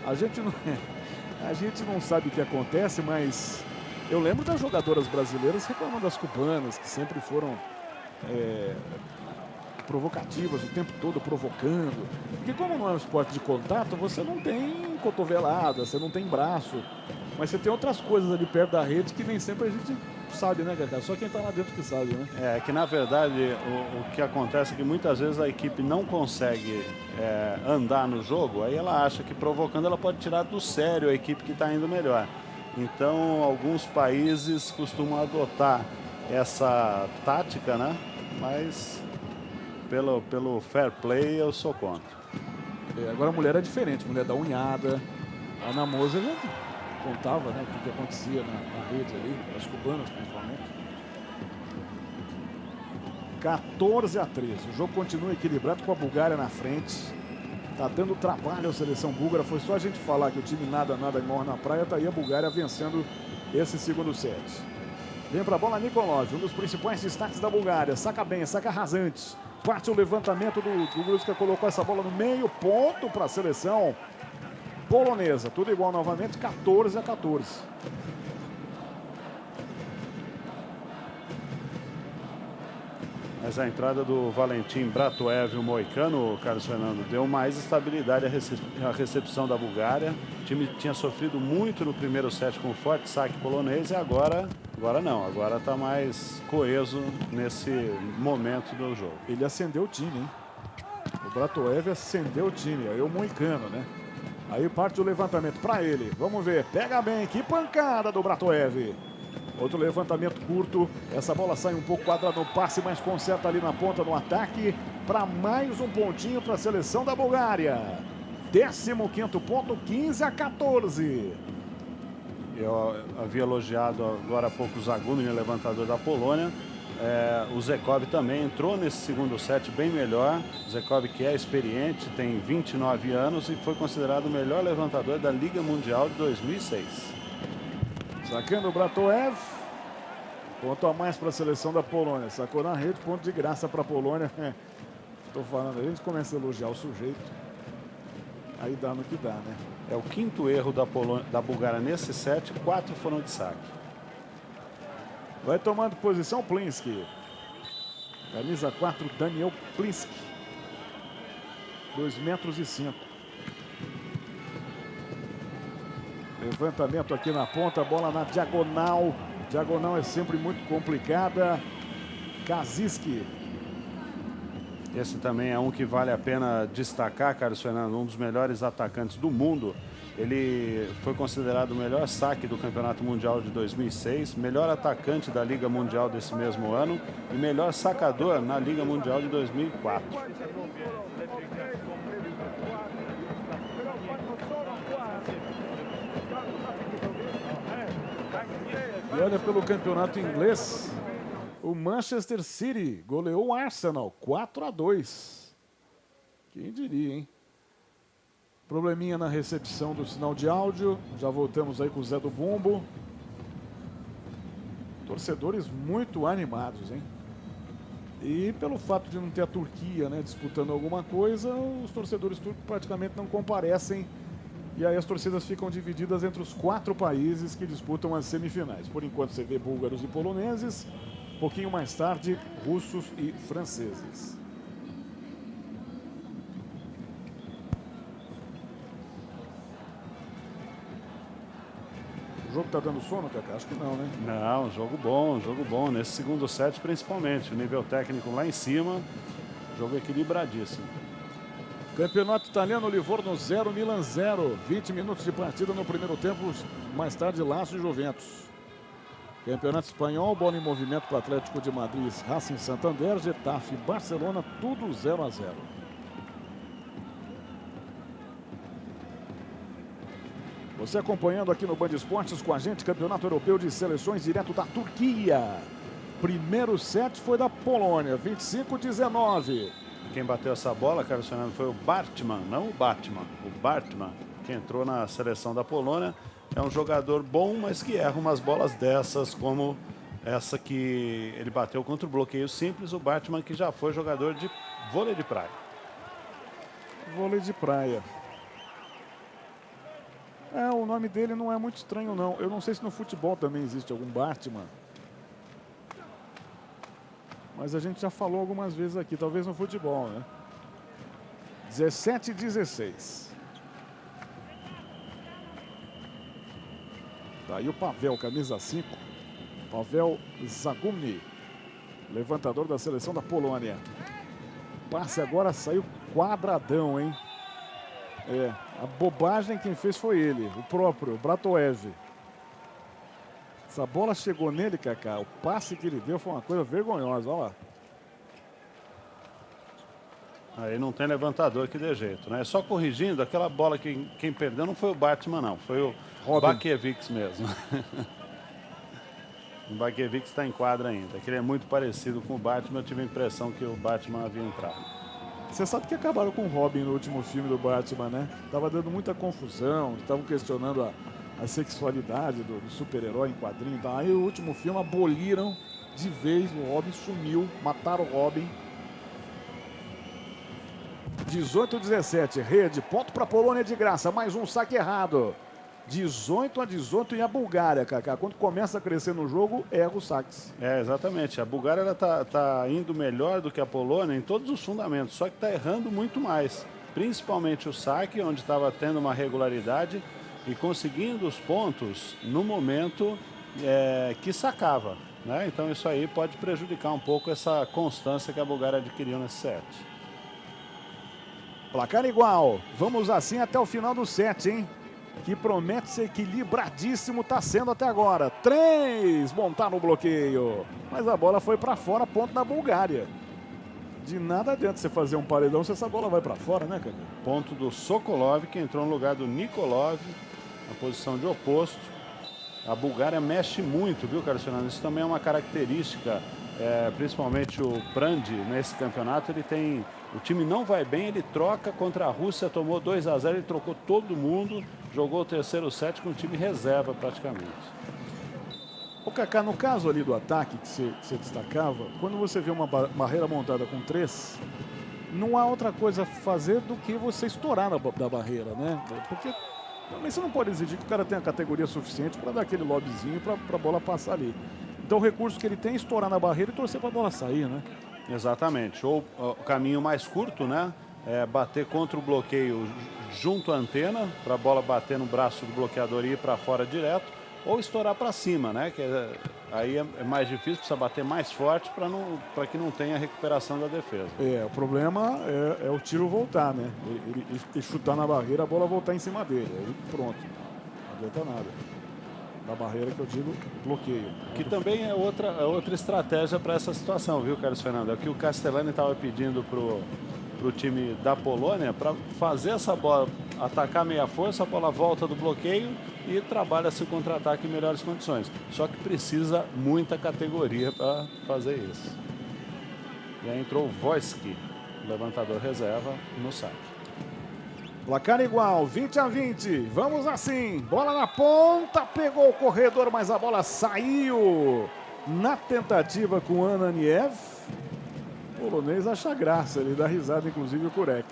A gente não sabe o que acontece, mas eu lembro das jogadoras brasileiras reclamando das cubanas, que sempre foram provocativas o tempo todo, provocando. Porque como não é um esporte de contato, você não tem cotovelada, você não tem braço, mas você tem outras coisas ali perto da rede que nem sempre a gente sabe, né, Kaká? Só quem tá lá dentro que sabe, né? É que na verdade o que acontece é que muitas vezes a equipe não consegue andar no jogo, aí ela acha que provocando ela pode tirar do sério a equipe que está indo melhor. Então alguns países costumam adotar essa tática, né? Mas pelo fair play eu sou contra. Agora a mulher é diferente, mulher da unhada. A Ana Moser já contava, né, o que acontecia na rede ali, as cubanas principalmente. 14-13. O jogo continua equilibrado com a Bulgária na frente. Tá dando trabalho a seleção búlgara. Foi só a gente falar que o time nada morre na praia. Tá aí a Bulgária vencendo esse segundo set. Vem pra bola Nikolov, um dos principais destaques da Bulgária. Saca bem, saca rasante. Parte o levantamento do Gruzka, colocou essa bola no meio, ponto para a seleção polonesa. Tudo igual novamente, 14-14. Mas a entrada do Valentim Bratoev, o moicano, Carlos Fernando, deu mais estabilidade à recepção da Bulgária. O time tinha sofrido muito no primeiro set com o forte saque polonês e agora não. Agora está mais coeso nesse momento do jogo. Ele acendeu o time, hein? O Bratoev acendeu o time. Aí o moicano, né? Aí parte o levantamento para ele. Vamos ver. Pega bem. Que pancada do Bratoev. Outro levantamento curto. Essa bola sai um pouco quadrada no passe, mas conserta ali na ponta no ataque. Para mais um pontinho para a seleção da Bulgária. 15º ponto, 15-14. Eu havia elogiado agora há pouco o Zagumny, levantador da Polônia. O Zekov também entrou nesse segundo set bem melhor. O Zekov, que é experiente, tem 29 anos e foi considerado o melhor levantador da Liga Mundial de 2006. Sacando o Bratoev. Ponto a mais para a seleção da Polônia. Sacou na rede, ponto de graça para a Polônia. Estou falando, a gente começa a elogiar o sujeito. Aí dá no que dá, né? É o quinto erro da Bulgária nesse set, 4 foram de saque. Vai tomando posição Plinsky. Camisa 4, Daniel Plinsky. 2,05 metros. Levantamento aqui na ponta, bola na diagonal. Diagonal é sempre muito complicada. Kaziski. Esse também é um que vale a pena destacar, Carlos Fernando, um dos melhores atacantes do mundo. Ele foi considerado o melhor saque do Campeonato Mundial de 2006, melhor atacante da Liga Mundial desse mesmo ano e melhor sacador na Liga Mundial de 2004. E olha, pelo campeonato inglês, o Manchester City goleou o Arsenal 4-2. Quem diria, hein? Probleminha na recepção do sinal de áudio. Já voltamos aí com o Zé do Bumbo. Torcedores muito animados, hein? E pelo fato de não ter a Turquia, né, disputando alguma coisa, os torcedores turcos praticamente não comparecem. E aí as torcidas ficam divididas entre os 4 países que disputam as semifinais. Por enquanto você vê búlgaros e poloneses. Um pouquinho mais tarde, russos e franceses. O jogo tá dando sono, Cacá? Acho que não, né? Não, jogo bom. Nesse segundo set, principalmente. O nível técnico lá em cima, jogo equilibradíssimo. Campeonato italiano, Livorno 0, Milan 0. 20 minutos de partida no primeiro tempo. Mais tarde, Lazio e Juventus. Campeonato espanhol, bola em movimento para o Atlético de Madrid, Racing Santander, Getafe, Barcelona, tudo 0-0. Você acompanhando aqui no Band Esportes com a gente, Campeonato Europeu de Seleções direto da Turquia. Primeiro set foi da Polônia, 25-19. Quem bateu essa bola, Carlos Fernando, foi o Bartman, não o Batman. O Bartman, que entrou na seleção da Polônia. É um jogador bom, mas que erra umas bolas dessas, como essa que ele bateu contra o bloqueio simples. O Bartman, que já foi jogador de vôlei de praia. Vôlei de praia. O nome dele não é muito estranho, não. Eu não sei se no futebol também existe algum Bartman. Mas a gente já falou algumas vezes aqui, talvez no futebol, né? 17-16. Tá aí o Pavel, camisa 5. Pavel Zagumny, levantador da seleção da Polônia. Passe agora saiu quadradão, hein? A bobagem quem fez foi ele, o próprio Bratoev. Essa bola chegou nele, Cacá. O passe que ele deu foi uma coisa vergonhosa, olha lá. Aí não tem levantador que dê jeito, né? Só corrigindo, aquela bola que quem perdeu não foi o Bartman, não. Foi o Bakiewicz mesmo. O Bakiewicz está em quadra ainda. Que ele é muito parecido com o Bartman. Eu tive a impressão que o Bartman havia entrado. Você sabe que acabaram com o Robin no último filme do Batman, né? Tava dando muita confusão, estavam questionando a sexualidade do super-herói em quadrinho. Tá? Aí o último filme aboliram de vez, o Robin sumiu, mataram o Robin. 18-17, rede, ponto para a Polônia de graça, mais um saque errado. 18-18 e a Bulgária, Kaká, quando começa a crescer no jogo, erra os saques. Exatamente. A Bulgária ela tá indo melhor do que a Polônia em todos os fundamentos, só que está errando muito mais. Principalmente o saque, onde estava tendo uma regularidade e conseguindo os pontos no momento que sacava, né? Então isso aí pode prejudicar um pouco essa constância que a Bulgária adquiriu nesse set. Placar igual. Vamos assim até o final do set, hein? Que promete ser equilibradíssimo, tá sendo até agora. 3, montar no bloqueio. Mas a bola foi para fora, ponto da Bulgária. De nada adianta você fazer um paredão se essa bola vai para fora, né, cara? Ponto do Sokolov, que entrou no lugar do Nikolov, na posição de oposto. A Bulgária mexe muito, viu, Carlos Fernando? Isso também é uma característica, principalmente o Prandi nesse campeonato. O time não vai bem, ele troca contra a Rússia, tomou 2-0, ele trocou todo mundo, jogou o terceiro set com o time reserva praticamente. Ô Kaká, no caso ali do ataque que você destacava, quando você vê uma barreira montada com 3, não há outra coisa a fazer do que você estourar da barreira, né? Porque também você não pode exigir que o cara tenha categoria suficiente para dar aquele lobbyzinho para a bola passar ali. Então o recurso que ele tem é estourar na barreira e torcer para a bola sair, né? Exatamente. Ou o caminho mais curto, né? É bater contra o bloqueio junto à antena, para a bola bater no braço do bloqueador e ir para fora direto. Ou estourar para cima, né? Aí é mais difícil, precisa bater mais forte para que não tenha recuperação da defesa. O problema é o tiro voltar, né? Ele chutar na barreira, a bola voltar em cima dele. Aí pronto, não adianta nada. Da barreira que eu digo bloqueio. Que também é outra estratégia para essa situação, viu, Carlos Fernando? É o que o Castellani estava pedindo pro time da Polônia, para fazer essa bola atacar meia força, a bola volta do bloqueio e trabalha-se o contra-ataque em melhores condições. Só que precisa muita categoria para fazer isso. E aí entrou o Wojcicki, levantador reserva, no saque. Placar igual, 20-20. Vamos assim. Bola na ponta, pegou o corredor, mas a bola saiu na tentativa com o Ananiev. O polonês acha graça, ele dá risada, inclusive o Kurek.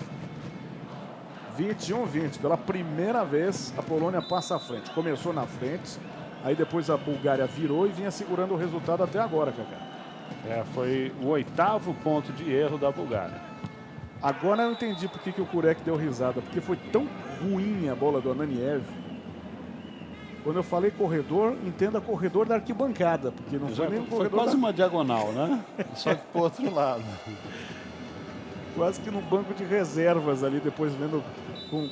21-20. Pela primeira vez, a Polônia passa à frente. Começou na frente, aí depois a Bulgária virou e vinha segurando o resultado até agora, Kaká. Foi o 8º ponto de erro da Bulgária. Agora eu entendi por que o Kurek deu risada, porque foi tão ruim a bola do Ananiev. Quando eu falei corredor, entenda corredor da arquibancada, porque não foi nem um corredor. Foi quase uma diagonal, né? Só que pro outro lado. Quase que no banco de reservas ali, depois vendo com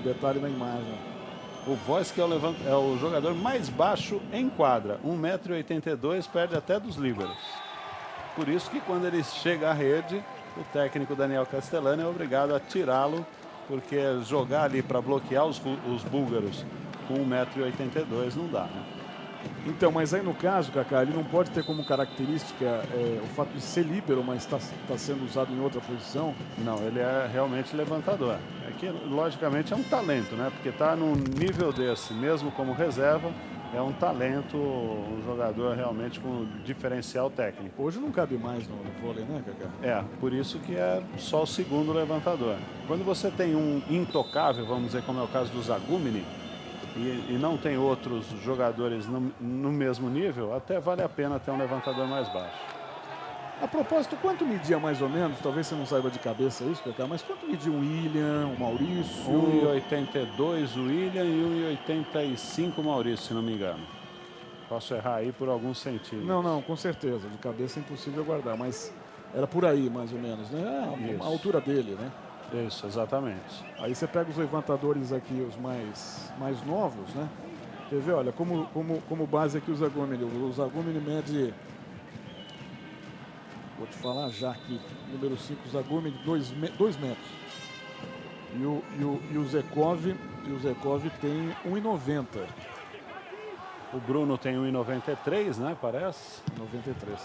detalhe na imagem. O Wojcicki é o jogador mais baixo em quadra, 1,82 m, perde até dos líberos. Por isso que quando ele chega à rede, o técnico Daniel Castellani é obrigado a tirá-lo, porque jogar ali para bloquear os búlgaros com 1,82 m não dá, né? Então, mas aí no caso, Kaká, ele não pode ter como característica o fato de ser líbero, mas está sendo usado em outra posição? Não, ele é realmente levantador. É que, logicamente, é um talento, né? Porque está num nível desse, mesmo como reserva, é um talento, um jogador realmente com diferencial técnico. Hoje não cabe mais no vôlei, né, Kaká? Por isso que é só o segundo levantador. Quando você tem um intocável, vamos dizer, como é o caso do Zagumini, e não tem outros jogadores no mesmo nível, até vale a pena ter um levantador mais baixo. A propósito, quanto media mais ou menos? Talvez você não saiba de cabeça isso, Kaká, mas quanto media o William, o Maurício? 1,82 o William e 1,85 o Maurício, se não me engano. Posso errar aí por alguns centímetros. Não, com certeza. De cabeça é impossível guardar, mas era por aí mais ou menos, né? A altura dele, né? Isso, exatamente. Aí você pega os levantadores aqui, os mais novos, né? Quer ver, olha, como base aqui o Zagumini. O Zagumini mede, vou te falar já aqui, número 5, o Zagumini, 2 metros. E o Zekov tem 1,90. O Bruno tem 1,93, né, parece? 93.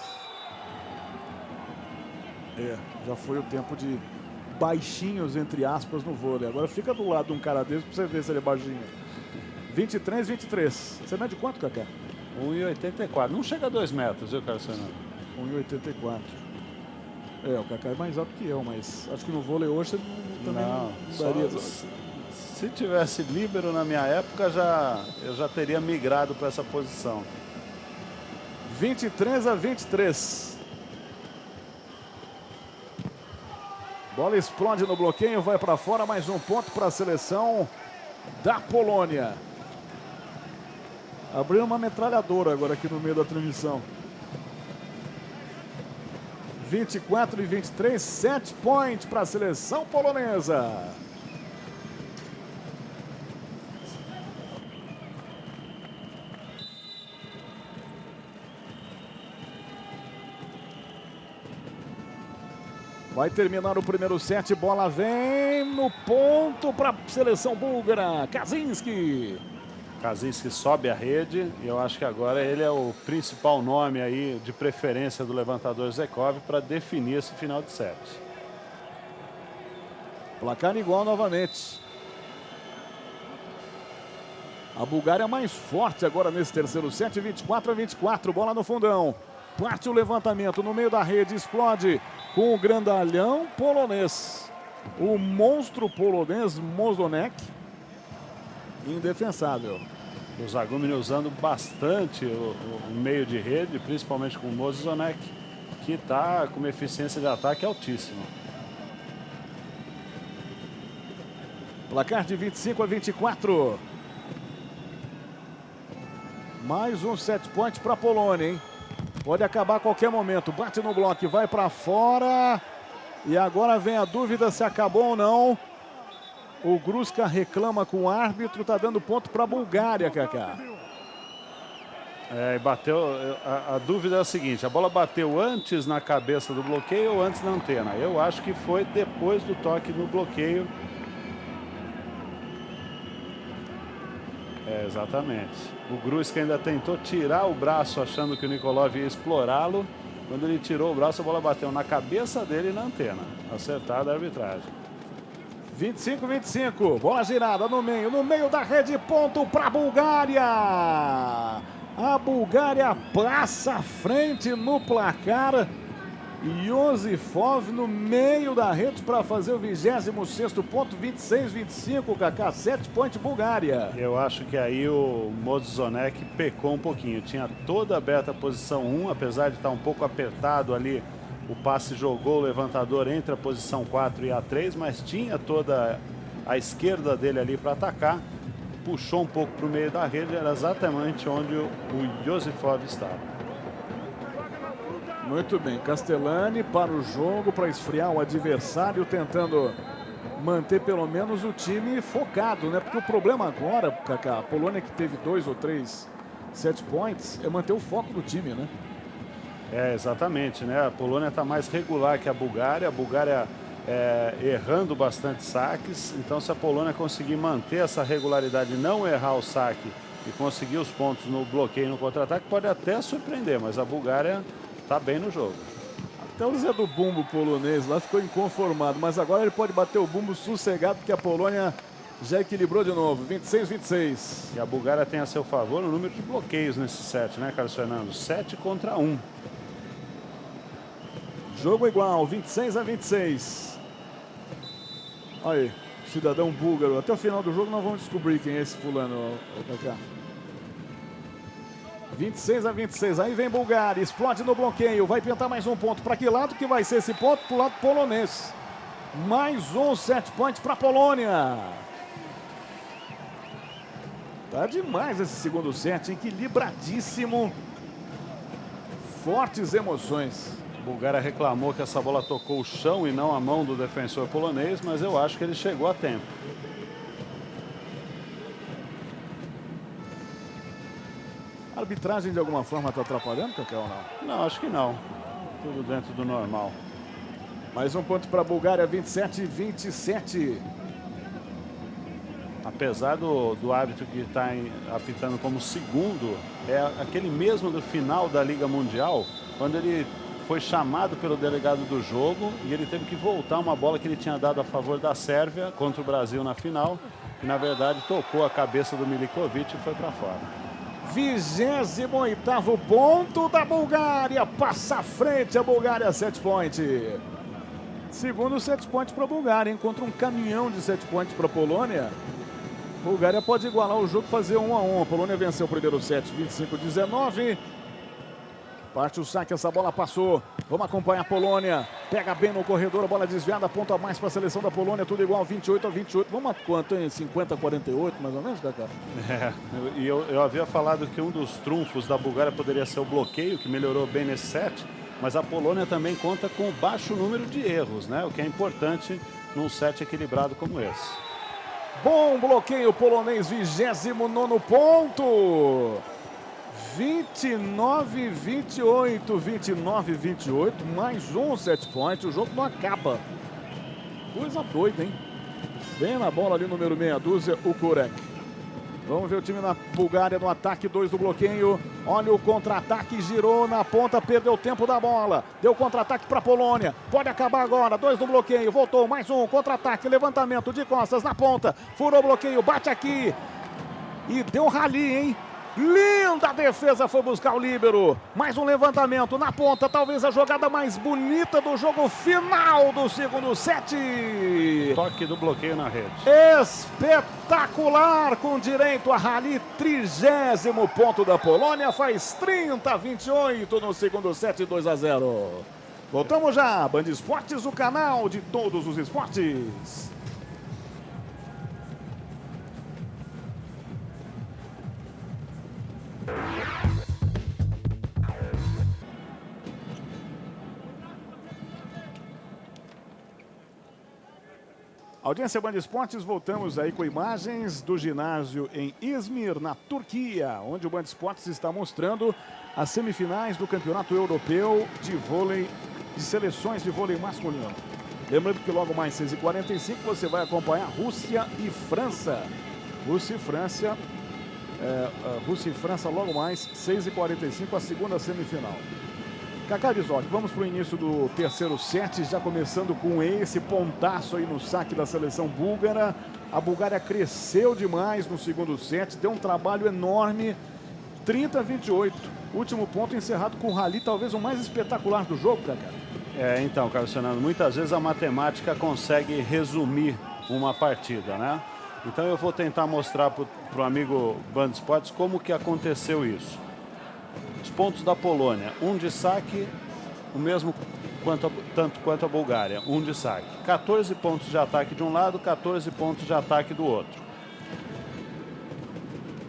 Já foi o tempo de baixinhos, entre aspas, no vôlei. Agora fica do lado de um cara desse pra você ver se ele é baixinho. 23. Você mede quanto, Kaká? 1,84. Não chega a 2 metros, viu, Carlos Fernando? 1,84. O Kaká é mais alto que eu, mas acho que no vôlei hoje você também não daria. Se tivesse líbero na minha época, eu já teria migrado para essa posição. 23-23. Bola explode no bloqueio, vai para fora, mais um ponto para a seleção da Polônia. Abriu uma metralhadora agora aqui no meio da transmissão. 24-23, 7 pontos para a seleção polonesa. Vai terminar o primeiro set, bola vem no ponto para a seleção búlgara, Kaczynski. Kaczynski sobe a rede e eu acho que agora ele é o principal nome aí de preferência do levantador Zekov para definir esse final de set. Placar igual novamente. A Bulgária mais forte agora nesse terceiro set, 24-24, bola no fundão. Parte o levantamento no meio da rede, explode com o grandalhão polonês. O monstro polonês, Mozonek. Indefensável. O Zagumini usando bastante o meio de rede, principalmente com o Mozonek, que está com uma eficiência de ataque altíssima. Placar de 25-24. Mais um set point para a Polônia, hein? Pode acabar a qualquer momento. Bate no bloco, vai para fora. E agora vem a dúvida se acabou ou não. O Gruska reclama com o árbitro. Tá dando ponto para a Bulgária, Kaká. Bateu. A dúvida é a seguinte: a bola bateu antes na cabeça do bloqueio ou antes na antena? Eu acho que foi depois do toque no bloqueio. Exatamente. O Gruska ainda tentou tirar o braço achando que o Nikolov ia explorá-lo. Quando ele tirou o braço, a bola bateu na cabeça dele e na antena. Acertada a arbitragem. 25-25. Bola girada no meio da rede, ponto para a Bulgária. A Bulgária passa à frente no placar. Yosifov no meio da rede para fazer o 26º ponto, 26-25, Kaká, 7 pontos Bulgária. Eu acho que aí o Mozonek pecou um pouquinho, tinha toda aberta a posição 1, apesar de estar um pouco apertado ali, o passe jogou o levantador entre a posição 4 e a 3, mas tinha toda a esquerda dele ali para atacar, puxou um pouco para o meio da rede, era exatamente onde o Yosifov estava. Muito bem, Castellani para o jogo, para esfriar o adversário, tentando manter pelo menos o time focado, né? Porque o problema agora, Kaká, a Polônia que teve 2 ou 3 set points, é manter o foco do time, né? Exatamente, né? A Polônia está mais regular que a Bulgária errando bastante saques, então se a Polônia conseguir manter essa regularidade, não errar o saque e conseguir os pontos no bloqueio e no contra-ataque, pode até surpreender, mas a Bulgária tá bem no jogo. Até o Zé do Bumbo polonês lá ficou inconformado, mas agora ele pode bater o bumbo sossegado, porque a Polônia já equilibrou de novo, 26-26. E a Bulgária tem a seu favor o número de bloqueios nesse set, né, Carlos Fernando? 7-1. Jogo igual, 26-26. Olha aí, cidadão búlgaro. Até o final do jogo nós vamos descobrir quem é esse fulano, Kaká. 26-26, aí vem Bulgária, explode no bloqueio, vai tentar mais um ponto. Para que lado que vai ser esse ponto? Para o lado polonês. Mais um set point para a Polônia. Tá demais esse segundo set, equilibradíssimo. Fortes emoções. A Bulgária reclamou que essa bola tocou o chão e não a mão do defensor polonês, mas eu acho que ele chegou a tempo. A arbitragem de alguma forma está atrapalhando, Kaká, ou não? Não, acho que não. Tudo dentro do normal. Mais um ponto para a Bulgária, 27-27. Apesar do árbitro que está apitando como segundo, é aquele mesmo do final da Liga Mundial, quando ele foi chamado pelo delegado do jogo e ele teve que voltar uma bola que ele tinha dado a favor da Sérvia contra o Brasil na final, e na verdade tocou a cabeça do Milikovic e foi para fora. 28º ponto da Bulgária, passa à frente a Bulgária, 7 point. Segundo set point para a Bulgária, contra um caminhão de set point para a Polônia. Bulgária pode igualar o jogo, fazer 1 a 1. A Polônia venceu o primeiro set, 25-19. Parte o saque, essa bola passou. Vamos acompanhar a Polônia. Pega bem no corredor, a bola desviada, ponto a mais para a seleção da Polônia, tudo igual, 28-28. Vamos a quanto, hein? 50-48, mais ou menos, Cacá? Eu havia falado que um dos trunfos da Bulgária poderia ser o bloqueio, que melhorou bem nesse set, mas a Polônia também conta com baixo número de erros, né? O que é importante num set equilibrado como esse. Bom bloqueio polonês, 29º ponto. 29-28, 29-28, mais um set point, o jogo não acaba. Coisa doida, hein? Bem na bola ali, número meia dúzia, o Kurek. Vamos ver o time na Bulgária no ataque, 2 do bloqueio. Olha o contra-ataque, girou na ponta, perdeu o tempo da bola. Deu contra-ataque para a Polônia. Pode acabar agora, 2 do bloqueio, voltou, mais um, contra-ataque, levantamento de costas na ponta. Furou o bloqueio, bate aqui. E deu um rally, hein? Linda defesa, foi buscar o líbero. Mais um levantamento na ponta, talvez a jogada mais bonita do jogo final do segundo set. Toque do bloqueio na rede. Espetacular, com direito a rally, 30º ponto da Polônia, faz 30-28 no segundo set, 2 a 0. Voltamos já, Band Esportes, o canal de todos os esportes. Audiência Band Esportes, voltamos aí com imagens do ginásio em Izmir, na Turquia, onde o Band Esportes está mostrando as semifinais do Campeonato Europeu de vôlei, de seleções de vôlei masculino. Lembrando que logo mais 6h45 você vai acompanhar Rússia e França. Rússia e França logo mais 6h45, a segunda semifinal. Cacá Bisotti, vamos para o início do terceiro set, já começando com esse pontaço aí no saque da seleção búlgara. A Bulgária cresceu demais no segundo set, deu um trabalho enorme, 30-28. Último ponto encerrado com o rally, talvez o mais espetacular do jogo, Cacá. Então, Carlos Fernando, muitas vezes a matemática consegue resumir uma partida, né? Então eu vou tentar mostrar para o amigo Band Esportes como que aconteceu isso. Os pontos da Polônia, 1 de saque, o mesmo tanto quanto a Bulgária, 1 de saque. 14 pontos de ataque de um lado, 14 pontos de ataque do outro.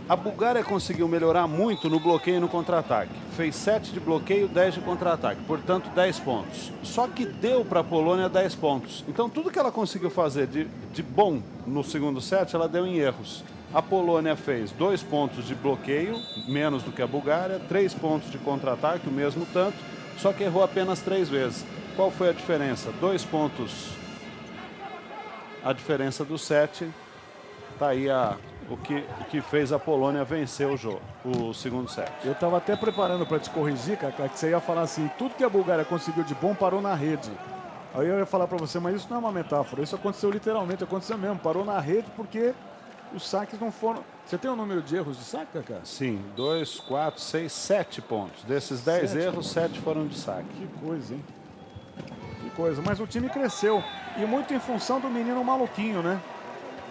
A Bulgária conseguiu melhorar muito no bloqueio e no contra-ataque. Fez 7 de bloqueio, 10 de contra-ataque, portanto 10 pontos. Só que deu para a Polônia 10 pontos. Então tudo que ela conseguiu fazer de bom no segundo set, ela deu em erros. A Polônia fez 2 pontos de bloqueio, menos do que a Bulgária, 3 pontos de contra-ataque, o mesmo tanto, só que errou apenas 3 vezes. Qual foi a diferença? 2 pontos. A diferença do set, tá aí o que fez a Polônia vencer o jogo, o segundo set. Eu estava até preparando para te corrigir, Cacá, que você ia falar assim, tudo que a Bulgária conseguiu de bom parou na rede. Aí eu ia falar para você, mas isso não é uma metáfora, isso aconteceu literalmente, aconteceu mesmo, parou na rede porque os saques não foram... Você tem o número de erros de saque, Cacá? Sim, 2, 4, 6, 7 pontos. Desses 10 erros, 7 foram de saque. Que coisa, hein? Que coisa, mas o time cresceu, e muito em função do menino maluquinho, né?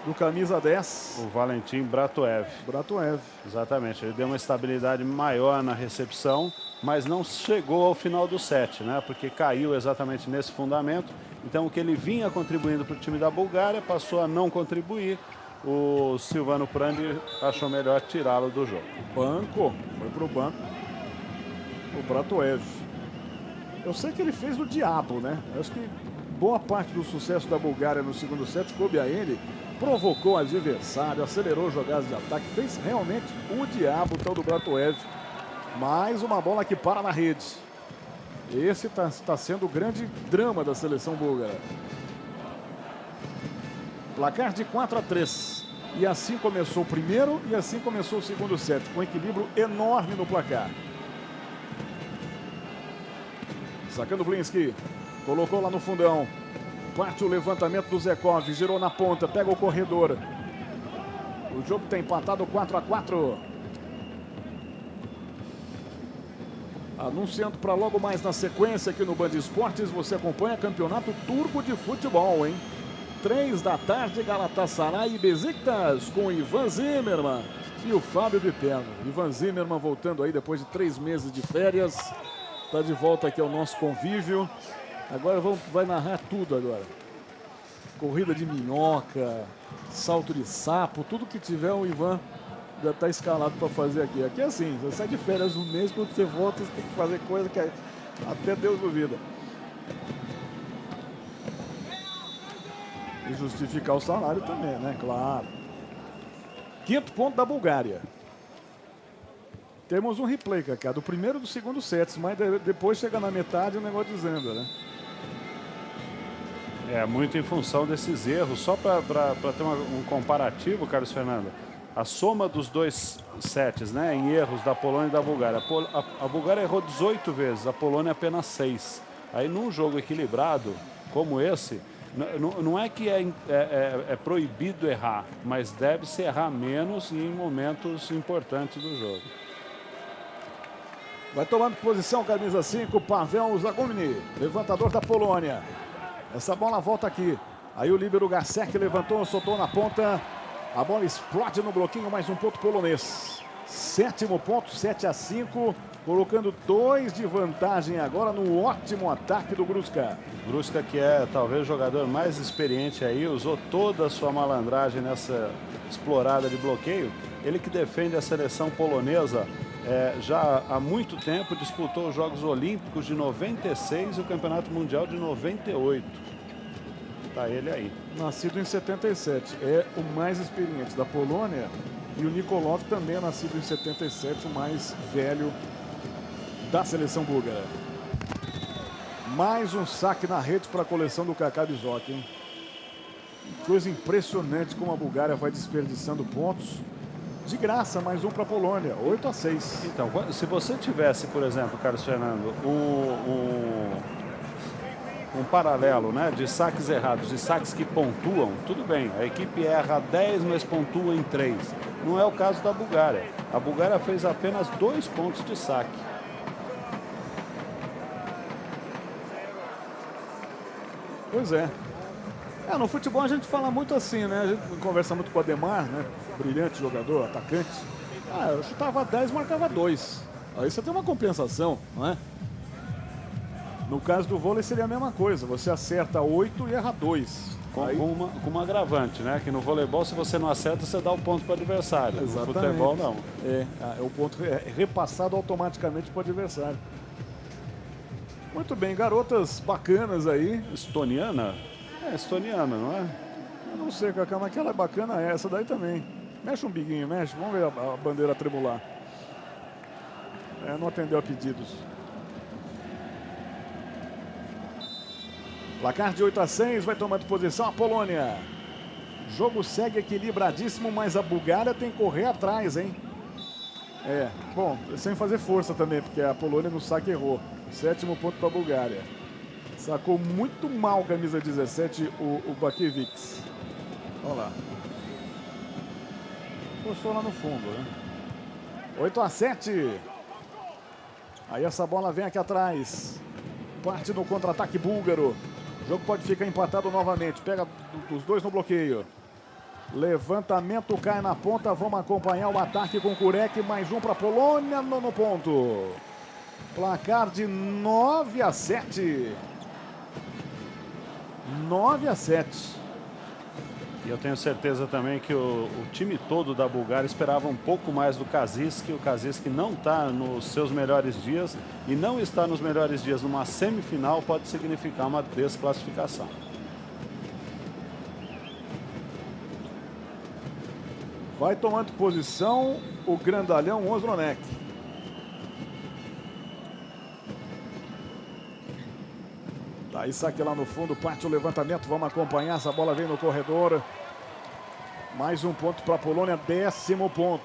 Do camisa 10. O Valentin Bratoev. Bratoev. Exatamente, ele deu uma estabilidade maior na recepção, mas não chegou ao final do set, né? Porque caiu exatamente nesse fundamento. Então o que ele vinha contribuindo para o time da Bulgária passou a não contribuir. O Silvano Prandi achou melhor tirá-lo do jogo. Banco, foi pro banco. O Bratoev. Eu sei que ele fez o diabo, né? Eu acho que boa parte do sucesso da Bulgária no segundo set coube a ele. Provocou o adversário, acelerou jogadas de ataque, fez realmente o diabo, o tal do Bratoev. Mais uma bola que para na rede. Esse está sendo o grande drama da seleção búlgara. Placar de 4-3. E assim começou o primeiro e assim começou o segundo set, com um equilíbrio enorme no placar. Sacando o Blinski, colocou lá no fundão. Parte o levantamento do Zekov, girou na ponta, pega o corredor. O jogo está empatado 4-4. Anunciando para logo mais na sequência aqui no Band Esportes, você acompanha Campeonato Turco de Futebol, hein? 3 da tarde, Galatasaray e Besiktas com Ivan Zimmermann e o Fábio Piperno. Ivan Zimmermann voltando aí depois de 3 meses de férias. Está de volta aqui ao nosso convívio. Agora vai narrar tudo agora. Corrida de minhoca, salto de sapo, tudo que tiver o Ivan já está escalado para fazer aqui. Aqui é assim, você sai de férias um mês, quando você volta você tem que fazer coisa que até Deus duvida. E justificar o salário também, né? Claro. 5º ponto da Bulgária. Temos um replay, Cacá, do primeiro e do segundo sets, mas depois chega na metade o negócio dizendo, né? É, muito em função desses erros. Só para ter um comparativo, Carlos Fernando, a soma dos 2 sets, né, em erros da Polônia e da Bulgária. A Bulgária errou 18 vezes, a Polônia apenas 6. Aí num jogo equilibrado como esse, não é que é proibido errar, mas deve-se errar menos em momentos importantes do jogo. Vai tomando posição, camisa 5, Pavel Zagumny, levantador da Polônia. Essa bola volta aqui. Aí o líbero Gacek levantou, soltou na ponta. A bola explode no bloquinho, mais um ponto polonês. 7º ponto, 7-5. Colocando 2 de vantagem agora no ótimo ataque do Gruska. Gruska, que é talvez o jogador mais experiente aí, usou toda a sua malandragem nessa explorada de bloqueio. Ele que defende a seleção polonesa já há muito tempo, disputou os Jogos Olímpicos de 96 e o Campeonato Mundial de 98. Tá ele aí. Nascido em 77, é o mais experiente da Polônia. E o Nikolov também é nascido em 77, o mais velho da seleção búlgara. Mais um saque na rede para a coleção do Kaká Bizok, hein? Coisa impressionante como a Bulgária vai desperdiçando pontos. De graça, mais um para a Polônia, 8-6. Então, se você tivesse, por exemplo, Carlos Fernando, um paralelo, né, de saques errados e saques que pontuam, tudo bem, a equipe erra 10, mas pontua em 3. Não é o caso da Bulgária. A Bulgária fez apenas 2 pontos de saque. Pois é. No futebol a gente fala muito assim, né? A gente conversa muito com o Ademar, né? Brilhante jogador, atacante. Eu chutava 10, marcava 2. Aí você tem uma compensação, não é? No caso do vôlei seria a mesma coisa. Você acerta 8 e erra 2. Com uma agravante, né? Que no voleibol, se você não acerta, você dá o ponto para o adversário. Exatamente. No futebol, não. O ponto é repassado automaticamente para o adversário. Muito bem, garotas bacanas aí. Estoniana? Estoniana, não é? Eu não sei, Cacá, mas aquela é bacana, essa daí também. Mexe um biguinho, mexe. Vamos ver a bandeira tremular. Não atendeu a pedidos. Placar de 8-6, vai tomando posição a Polônia. Jogo segue equilibradíssimo, mas a Bulgária tem que correr atrás, hein? Bom, sem fazer força também, porque a Polônia no saque errou. 7º ponto para a Bulgária. Sacou muito mal camisa 17 o Bakiewicz. Olha lá. Postou lá no fundo, né? 8-7. Aí essa bola vem aqui atrás. Parte no contra-ataque búlgaro. O jogo pode ficar empatado novamente. Pega os 2 no bloqueio. Levantamento cai na ponta. Vamos acompanhar o ataque com o Kurek. Mais um para a Polônia. 9º ponto. Placar de 9-7. 9-7. E eu tenho certeza também que o time todo da Bulgária esperava um pouco mais do Kaziski. O Kaziski não está nos seus melhores dias e não está nos melhores dias numa semifinal pode significar uma desclassificação. Vai tomando posição o grandalhão Ozronek. Aí saque lá no fundo, parte o levantamento, vamos acompanhar, essa bola vem no corredor. Mais um ponto para a Polônia, 10º ponto.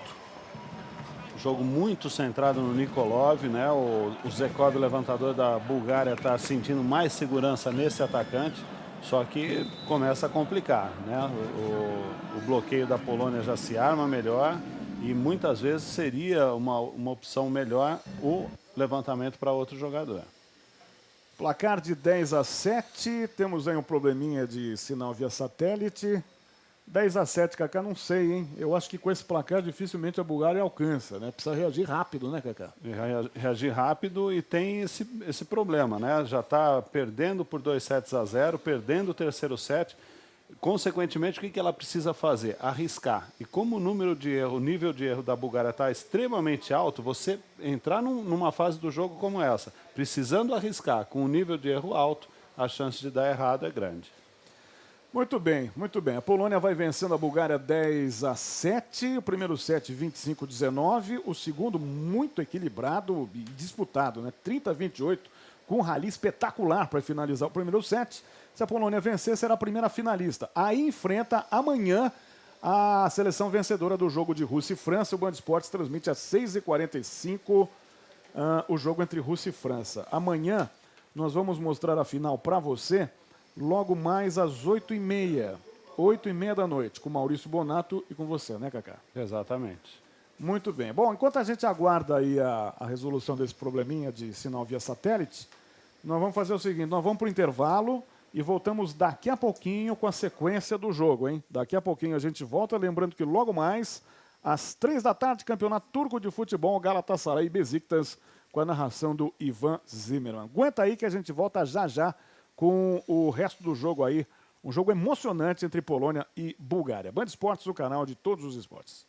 Jogo muito centrado no Nikolov, né? O Zekov, levantador da Bulgária, está sentindo mais segurança nesse atacante, só que começa a complicar, né? O bloqueio da Polônia já se arma melhor e muitas vezes seria uma opção melhor o levantamento para outro jogador. Placar de 10-7, temos aí um probleminha de sinal via satélite. 10-7, Kaká, não sei, hein? Eu acho que com esse placar dificilmente a Bulgária alcança, né? Precisa reagir rápido, né, Kaká? Reagir rápido e tem esse problema, né? Já está perdendo por 2-0, perdendo o terceiro set. Consequentemente, o que ela precisa fazer? Arriscar. E como o nível de erro da Bulgária está extremamente alto, você entrar numa fase do jogo como essa, precisando arriscar com um nível de erro alto, a chance de dar errado é grande. Muito bem, muito bem. A Polônia vai vencendo a Bulgária 10-7, o primeiro set 25-19, o segundo muito equilibrado e disputado, né? 30-28, com um rally espetacular para finalizar o primeiro set. Se a Polônia vencer, será a primeira finalista. Aí enfrenta amanhã a seleção vencedora do jogo de Rússia e França. O Band Esportes transmite às 6h45 o jogo entre Rússia e França. Amanhã nós vamos mostrar a final para você, logo mais às 8h30. 8h30 da noite, com Maurício Bonato e com você, né, Kaká? Exatamente. Muito bem. Bom, enquanto a gente aguarda aí a resolução desse probleminha de sinal via satélite, nós vamos fazer o seguinte, nós vamos para o intervalo e voltamos daqui a pouquinho com a sequência do jogo, hein? Daqui a pouquinho a gente volta, lembrando que logo mais, às 3 da tarde, Campeonato Turco de Futebol, Galatasaray e Besiktas, com a narração do Ivan Zimmermann. Aguenta aí que a gente volta já já com o resto do jogo aí, um jogo emocionante entre Polônia e Bulgária. Band Esportes, o canal de todos os esportes.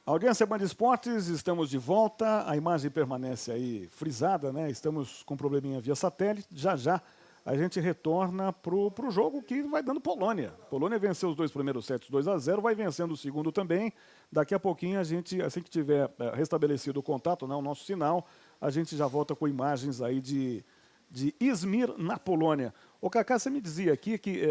Audiência Band Esportes, estamos de volta, a imagem permanece aí frisada, né? Estamos com probleminha via satélite, já já a gente retorna pro jogo que vai dando Polônia. Polônia venceu os 2 primeiros sets 2-0, vai vencendo o segundo também. Daqui a pouquinho a gente, assim que tiver restabelecido o contato, né, o nosso sinal, a gente já volta com imagens aí de Izmir, na Polônia. Ô Kaká, você me dizia aqui que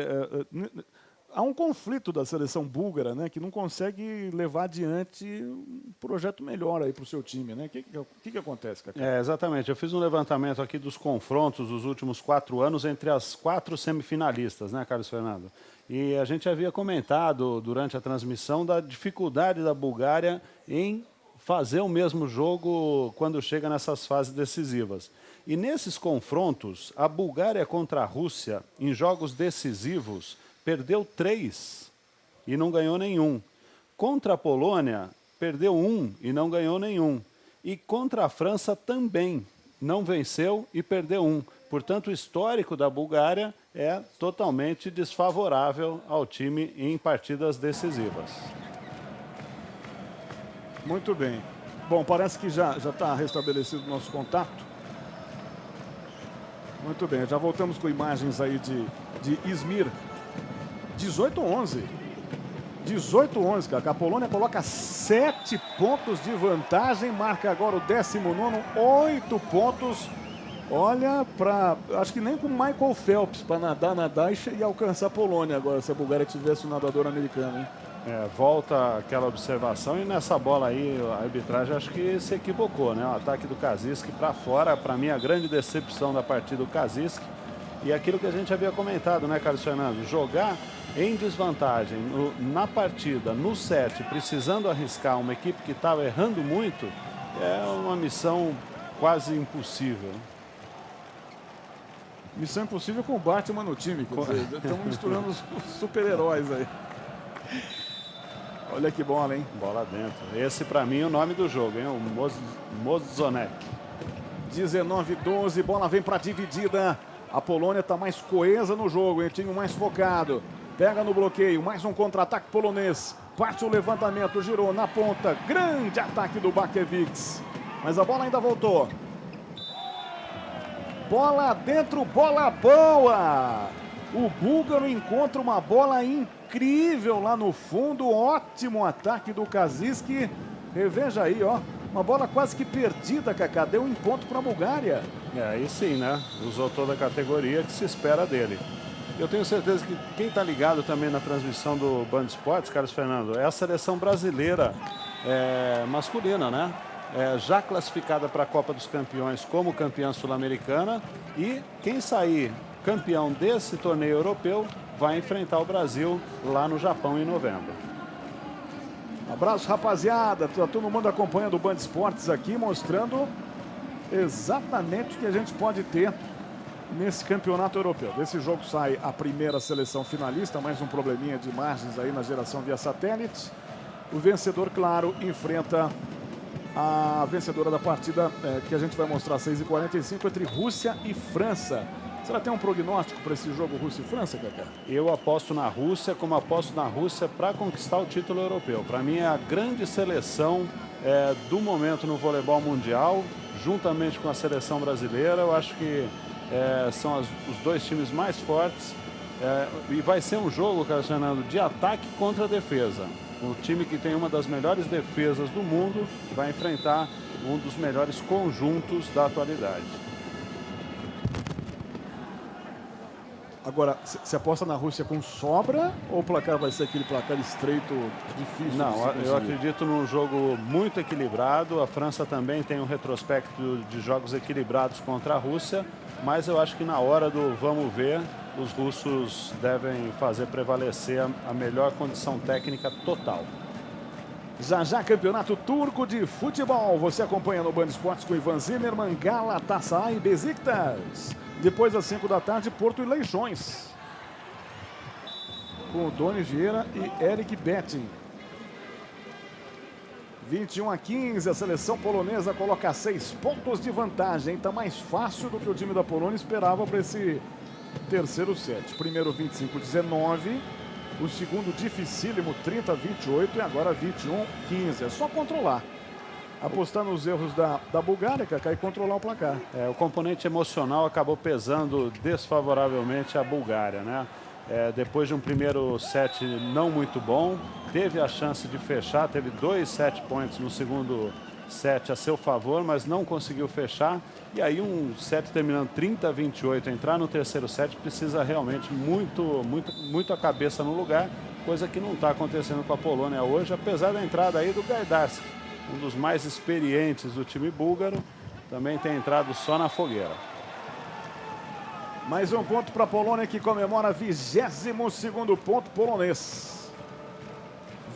há um conflito da seleção búlgara, né, que não consegue levar adiante um projeto melhor aí para o seu time, né? O que acontece, Kaká? Exatamente. Eu fiz um levantamento aqui dos confrontos dos últimos 4 anos entre as 4 semifinalistas, né, Carlos Fernando? E a gente havia comentado durante a transmissão da dificuldade da Bulgária em fazer o mesmo jogo quando chega nessas fases decisivas. E nesses confrontos, a Bulgária contra a Rússia, em jogos decisivos, perdeu 3 e não ganhou nenhum. Contra a Polônia, perdeu 1 e não ganhou nenhum. E contra a França também não venceu e perdeu 1. Portanto, o histórico da Bulgária é totalmente desfavorável ao time em partidas decisivas. Muito bem. Bom, parece que já está restabelecido o nosso contato. Muito bem, já voltamos com imagens aí de Izmir. 18-11. 18-11, cara. A Polônia coloca 7 pontos de vantagem, marca agora o 19º, 8 pontos. Olha, acho que nem com Michael Phelps para nadar e alcançar a Polônia agora, se a Bulgária tivesse um nadador americano, hein? Volta aquela observação e nessa bola aí a arbitragem acho que se equivocou, né? O ataque do Kaziski para fora, para mim a grande decepção da partida do Kaziski. E aquilo que a gente havia comentado, né, Carlos Fernando? Jogar em desvantagem na partida, no set, precisando arriscar uma equipe que estava errando muito, é uma missão quase impossível. Missão impossível com o Batman no time, quer dizer, estamos misturando os super-heróis aí. Olha que bola, hein? Bola dentro. Esse, para mim, é o nome do jogo, hein? O Mozonek. 19-12, bola vem para dividida. A Polônia está mais coesa no jogo, hein? Time mais focado. Pega no bloqueio, mais um contra-ataque polonês. Parte o levantamento, girou na ponta. Grande ataque do Bakiewicz. Mas a bola ainda voltou. Bola dentro, bola boa. O búlgaro encontra uma bola incrível lá no fundo. Ótimo ataque do Kaziski. Reveja aí, ó. Uma bola quase que perdida, Kaká. Deu um ponto para a Bulgária. Aí sim, né? Usou toda a categoria que se espera dele. Eu tenho certeza que quem está ligado também na transmissão do Band Esportes, Carlos Fernando, é a seleção brasileira masculina, né? Já classificada para a Copa dos Campeões como campeã sul-americana. E quem sair campeão desse torneio europeu vai enfrentar o Brasil lá no Japão em novembro. Abraço, rapaziada. Tá todo mundo acompanhando o Band Esportes aqui, mostrando exatamente o que a gente pode ter nesse campeonato europeu. Desse jogo sai a primeira seleção finalista, mais um probleminha de imagens aí na geração via satélite. O vencedor, claro, enfrenta a vencedora da partida que a gente vai mostrar às 6h45 entre Rússia e França. Será que tem um prognóstico para esse jogo Rússia e França, Cacá? Eu aposto na Rússia, como aposto na Rússia para conquistar o título europeu. Para mim é a grande seleção do momento no voleibol mundial, juntamente com a seleção brasileira. Eu acho que são os dois times mais fortes e vai ser um jogo, Carlos Fernando, de ataque contra defesa. O time que tem uma das melhores defesas do mundo vai enfrentar um dos melhores conjuntos da atualidade. Agora, você aposta na Rússia com sobra ou o placar vai ser aquele placar estreito, difícil? Não, eu acredito num jogo muito equilibrado. A França também tem um retrospecto de jogos equilibrados contra a Rússia, mas eu acho que na hora do vamos ver, os russos devem fazer prevalecer a melhor condição técnica total. Já já, campeonato turco de futebol. Você acompanha no Band Esportes com Ivan Zimmermann, Galatasaray e Besiktas. Depois das 5 da tarde, Porto e Leixões. Com o Doni Vieira e Eric Betting. 21-15, a seleção polonesa coloca 6 pontos de vantagem. Está mais fácil do que o time da Polônia esperava para esse terceiro set. Primeiro 25-19, o segundo dificílimo 30-28 e agora 21-15. É só controlar. Apostar nos erros da Bulgária, Cacá, e controlar o placar. O componente emocional acabou pesando desfavoravelmente a Bulgária, né? Depois de um primeiro set não muito bom, teve a chance de fechar, teve 2 set points no segundo set a seu favor, mas não conseguiu fechar. E aí um set terminando 30-28, entrar no terceiro set precisa realmente muito a cabeça no lugar, coisa que não está acontecendo com a Polônia hoje, apesar da entrada aí do Gajdarski, um dos mais experientes do time búlgaro, também tem entrado só na fogueira. Mais um ponto para a Polônia, que comemora 22º ponto polonês.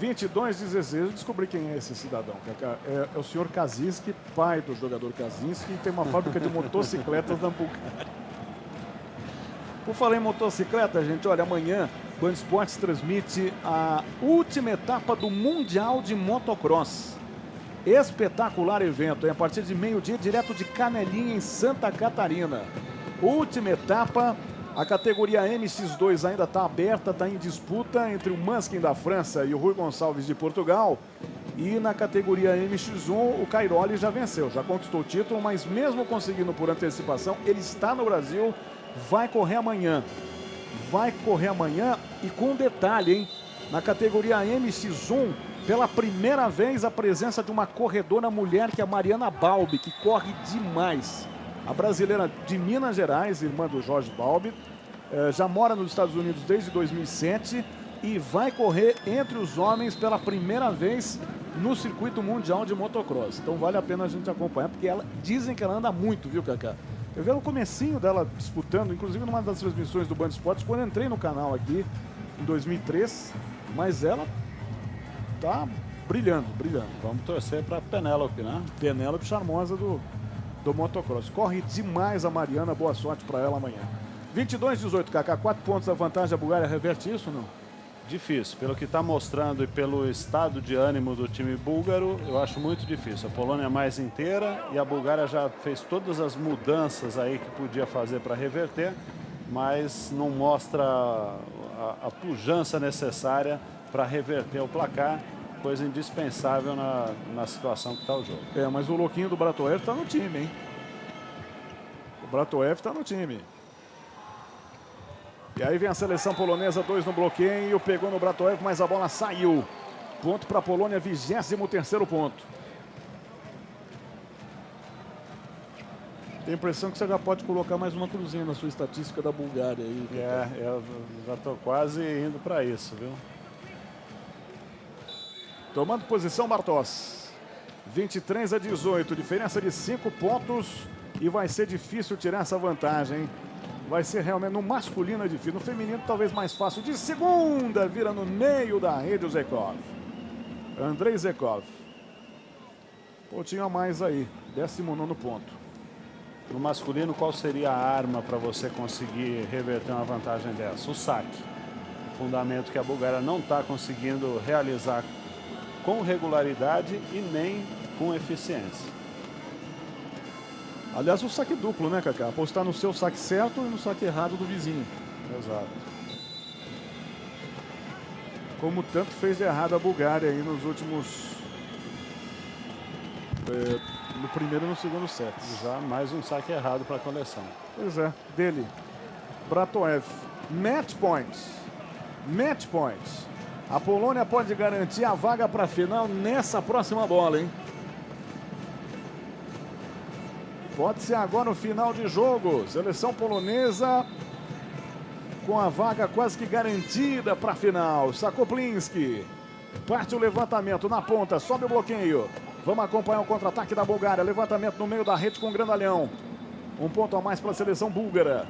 22-16. Eu descobri quem é esse cidadão, Cacá. É o senhor Kaczynski, pai do jogador Kaczynski, e tem uma fábrica de motocicletas na Bulgária. Por falar em motocicleta, gente, olha, amanhã o Band Esportes transmite a última etapa do Mundial de Motocross. Espetacular evento, a partir de meio-dia, direto de Canelinha, em Santa Catarina. Última etapa, a categoria MX2 ainda está aberta, está em disputa entre o Manskin da França e o Rui Gonçalves de Portugal. E na categoria MX1, o Cairoli já venceu, já conquistou o título, mas mesmo conseguindo por antecipação, ele está no Brasil, vai correr amanhã. Vai correr amanhã e com um detalhe, hein? Na categoria MX1, pela primeira vez, a presença de uma corredora mulher, que é a Mariana Balbi, que corre demais. A brasileira de Minas Gerais, irmã do Jorge Balbi, já mora nos Estados Unidos desde 2007 e vai correr entre os homens pela primeira vez no circuito mundial de motocross. Então vale a pena a gente acompanhar, porque dizem que ela anda muito, viu, Cacá? Eu vi o comecinho dela disputando, inclusive numa das transmissões do Band Esportes, quando eu entrei no canal aqui em 2003, mas ela tá brilhando. Vamos torcer para Penélope, né? Penélope charmosa do motocross. Corre demais a Mariana, boa sorte para ela amanhã. 22-18, Cacá, 4 pontos da vantagem, a Bulgária reverte isso ou não? Difícil, pelo que está mostrando e pelo estado de ânimo do time búlgaro, eu acho muito difícil. A Polônia é mais inteira e a Bulgária já fez todas as mudanças aí que podia fazer para reverter, mas não mostra a pujança necessária para reverter o placar, coisa indispensável na situação que está o jogo. Mas o louquinho do Bratoev está no time, hein? O Bratoev está no time. E aí vem a seleção polonesa, 2 no bloqueio, pegou no Bratoev, mas a bola saiu. Ponto para a Polônia, 23º ponto. Tem a impressão que você já pode colocar mais uma cruzinha na sua estatística da Bulgária aí. Eu já estou quase indo para isso, viu? Tomando posição, Bartos. 23-18, diferença de 5 pontos e vai ser difícil tirar essa vantagem, hein? Vai ser realmente, no masculino é difícil, no feminino talvez mais fácil. De segunda, vira no meio da rede o Zekov. Andrei Zekov. Pontinho a mais aí, 19º ponto. No masculino, qual seria a arma para você conseguir reverter uma vantagem dessa? O saque. O fundamento que a Bulgária não está conseguindo realizar com regularidade e nem com eficiência. Aliás, o saque duplo, né, Kaká? Apostar no seu saque certo e no saque errado do vizinho. Exato. Como tanto fez de errado a Bulgária aí nos últimos... no primeiro e no segundo set. Já mais um saque errado para a coleção. Pois é, dele. Bratoev. Match points. Match points. A Polônia pode garantir a vaga para a final nessa próxima bola, hein? Pode ser agora o final de jogo. Seleção polonesa com a vaga quase que garantida para a final. Sakoplinski. Parte o levantamento na ponta, sobe o bloqueio. Vamos acompanhar o contra-ataque da Bulgária. Levantamento no meio da rede com o grandalhão. Um ponto a mais para a seleção búlgara.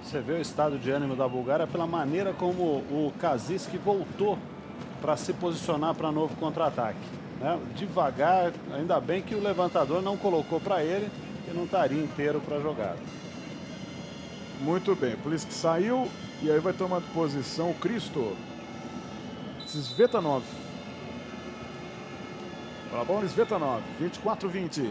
Você vê o estado de ânimo da Bulgária pela maneira como o Kaziski voltou para se posicionar para novo contra-ataque. Né? Devagar, ainda bem que o levantador não colocou para ele, que não estaria inteiro para a jogada. Muito bem, por isso que saiu e aí vai tomar posição o Cristo Svetanov. Para bom, Svetanov, 24-20.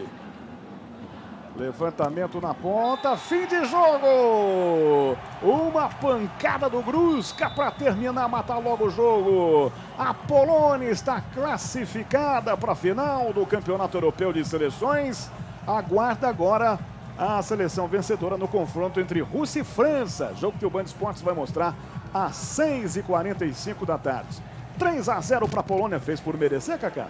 Levantamento na ponta, fim de jogo! Uma pancada do Gruska para terminar, matar logo o jogo. A Polônia está classificada para a final do Campeonato Europeu de Seleções. Aguarda agora a seleção vencedora no confronto entre Rússia e França. Jogo que o Band Esportes vai mostrar às 6h45 da tarde. 3-0 para a Polônia, fez por merecer, Kaká?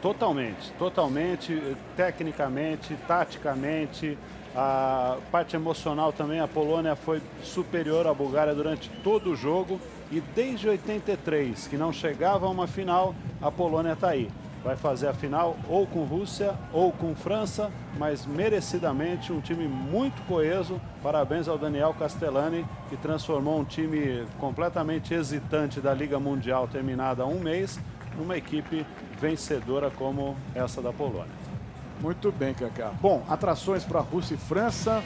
Totalmente, totalmente, tecnicamente, taticamente, a parte emocional também. A Polônia foi superior à Bulgária durante todo o jogo e desde 83, que não chegava a uma final, a Polônia está aí. Vai fazer a final ou com Rússia ou com França, mas merecidamente um time muito coeso. Parabéns ao Daniel Castellani, que transformou um time completamente hesitante da Liga Mundial terminada há um mês numa equipe vencedora como essa da Polônia. Muito bem, Kaká. Bom, atrações para Rússia e França.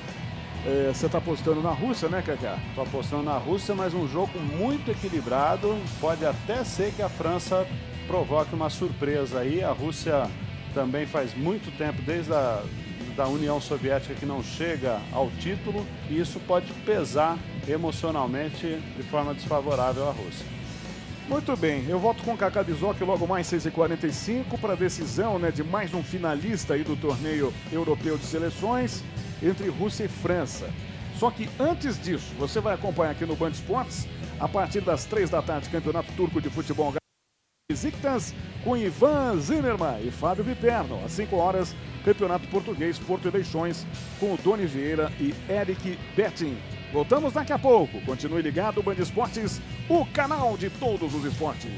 Você está apostando na Rússia, né, Kaká? Estou apostando na Rússia, mas um jogo muito equilibrado. Pode até ser que a França provoque uma surpresa aí. A Rússia também faz muito tempo, desde da União Soviética, que não chega ao título. E isso pode pesar emocionalmente de forma desfavorável à Rússia. Muito bem, eu volto com o Kaká Bizoc logo mais 6h45 para a decisão, né, de mais um finalista aí do torneio europeu de seleções entre Rússia e França. Só que antes disso, você vai acompanhar aqui no Band Esportes, a partir das 3 da tarde, Campeonato Turco de Futebol Besiktas, com Ivan Zimmermann e Fábio Viperno. Às 5 horas, Campeonato Português Porto e Leixões, com o Doni Vieira e Eric Betting. Voltamos daqui a pouco. Continue ligado, Band Esportes, o canal de todos os esportes.